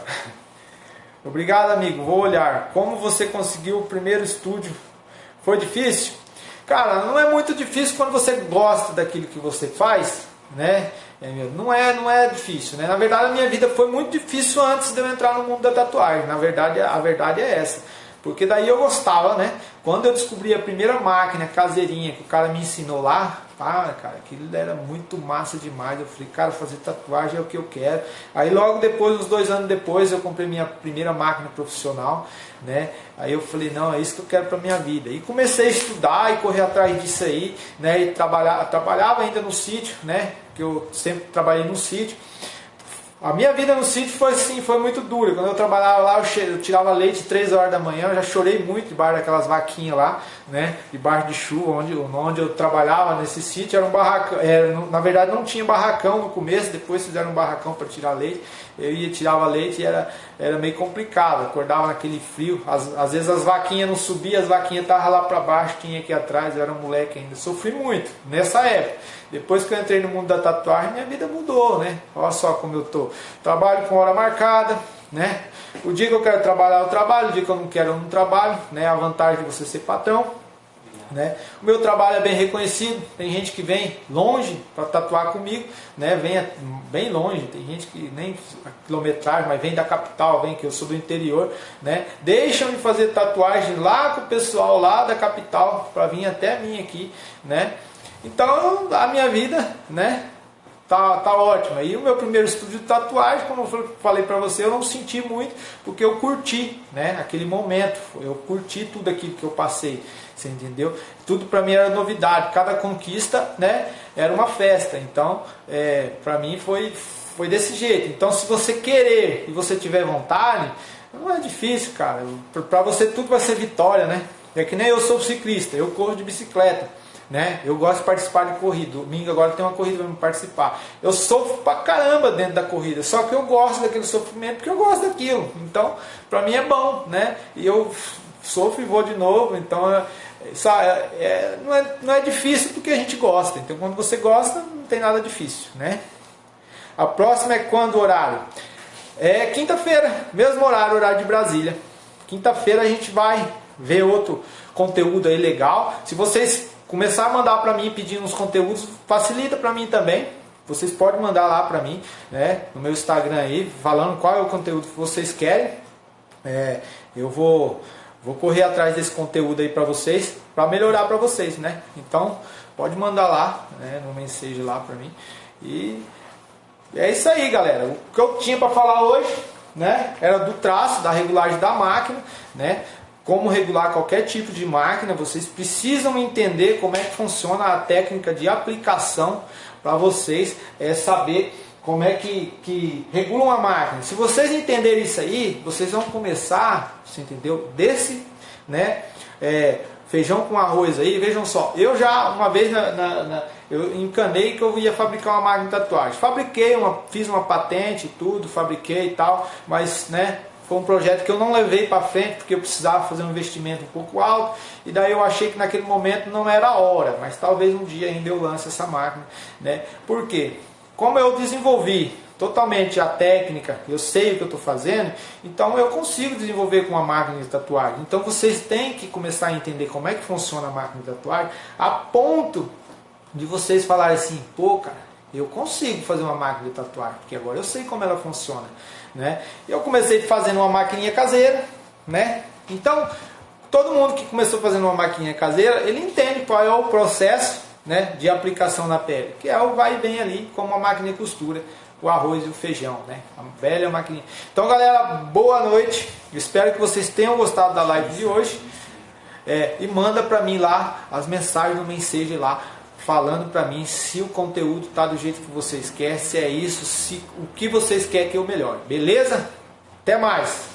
Obrigado, amigo, vou olhar. Como você conseguiu o primeiro estúdio? Foi difícil? Cara, não é muito difícil quando você gosta daquilo que você faz, né? Não é difícil, né? Na verdade, a minha vida foi muito difícil antes de eu entrar no mundo da tatuagem. Na verdade, a verdade é essa. Porque daí eu gostava, né? Quando eu descobri a primeira máquina caseirinha que o cara me ensinou lá, cara, aquilo era muito massa demais. Eu falei, cara, fazer tatuagem é o que eu quero. Aí logo depois, uns 2 anos depois, eu comprei minha primeira máquina profissional, né? Aí eu falei, não, é isso que eu quero pra minha vida. E comecei a estudar e correr atrás disso aí, né? E trabalhava ainda no sítio, né? Que eu sempre trabalhei no sítio. A minha vida no sítio foi assim, foi muito dura. Quando eu trabalhava lá, eu tirava leite 3 horas da manhã, eu já chorei muito debaixo daquelas vaquinhas lá, né? Debaixo de chuva, onde eu trabalhava nesse sítio, era um barracão. Na verdade não tinha barracão no começo, depois fizeram um barracão para tirar leite. Eu tirava leite e era meio complicado, acordava naquele frio. Às vezes as vaquinhas não subiam, as vaquinhas estavam lá para baixo, tinha aqui atrás, eu era um moleque ainda. Sofri muito nessa época. Depois que eu entrei no mundo da tatuagem, minha vida mudou, né? Olha só como eu tô. Trabalho com hora marcada, né? O dia que eu quero trabalhar, eu trabalho. O dia que eu não quero, eu não trabalho, né? A vantagem de você ser patrão, né? O meu trabalho é bem reconhecido. Tem gente que vem longe para tatuar comigo, né? Vem bem longe. Tem gente que nem a quilometragem, mas vem da capital, vem que eu sou do interior, né? Deixam de fazer tatuagem lá com o pessoal lá da capital para vir até mim aqui, né? Então a minha vida, né, tá ótima. E o meu primeiro estúdio de tatuagem, como eu falei para você, eu não senti muito, porque eu curti, né, aquele momento. Eu curti tudo aquilo que eu passei, você entendeu? Tudo para mim era novidade. Cada conquista, né, era uma festa. Então, para mim foi desse jeito. Então, se você querer e você tiver vontade, não é difícil, cara. Para você tudo vai ser vitória, né? É que nem eu sou ciclista, eu corro de bicicleta, né? Eu gosto de participar de corrida. Domingo agora tem uma corrida para me participar. Eu sofro pra caramba dentro da corrida, só que eu gosto daquele sofrimento porque eu gosto daquilo. Então, pra mim é bom, né? E eu sofro e vou de novo. Então, não é difícil porque a gente gosta. Então, quando você gosta, não tem nada difícil, né? A próxima é quando o horário? É quinta-feira, mesmo horário de Brasília. Quinta-feira a gente vai ver outro conteúdo aí legal. Se vocês começar a mandar para mim pedindo uns conteúdos, facilita para mim também. Vocês podem mandar lá para mim, né, no meu Instagram aí, falando qual é o conteúdo que vocês querem. Eu vou correr atrás desse conteúdo aí para vocês, para melhorar para vocês, né? Então pode mandar lá, né, no mensagem lá para mim. E é isso aí, galera. O que eu tinha para falar hoje, né, era do traço, da regulagem da máquina, né? Como regular qualquer tipo de máquina. Vocês precisam entender como é que funciona a técnica de aplicação para vocês saber como é que regula uma máquina. Se vocês entenderem isso aí, vocês vão começar, você entendeu? Desse, né, feijão com arroz aí. Vejam só, eu já uma vez eu encanei que eu ia fabricar uma máquina de tatuagem. Fiz uma patente, tudo, fabriquei e tal, mas, né, foi um projeto que eu não levei para frente porque eu precisava fazer um investimento um pouco alto, e daí eu achei que naquele momento não era a hora, mas talvez um dia ainda eu lance essa máquina, né? Por quê? Como eu desenvolvi totalmente a técnica, eu sei o que eu estou fazendo, então eu consigo desenvolver com uma máquina de tatuagem. Então vocês têm que começar a entender como é que funciona a máquina de tatuagem, a ponto de vocês falarem assim, pô, cara, eu consigo fazer uma máquina de tatuagem, porque agora eu sei como ela funciona, né? Eu comecei fazendo uma maquininha caseira, né? Então, todo mundo que começou fazendo uma maquininha caseira, ele entende qual é o processo, né, de aplicação na pele, que é o vai e vem ali, como uma máquina de costura, o arroz e o feijão, né? A velha maquininha. Então, galera, boa noite. Eu espero que vocês tenham gostado da live de hoje. E manda para mim lá as mensagens no mensagem lá, falando para mim se o conteúdo tá do jeito que vocês querem, se é isso, o que vocês querem que eu melhore. Beleza? Até mais!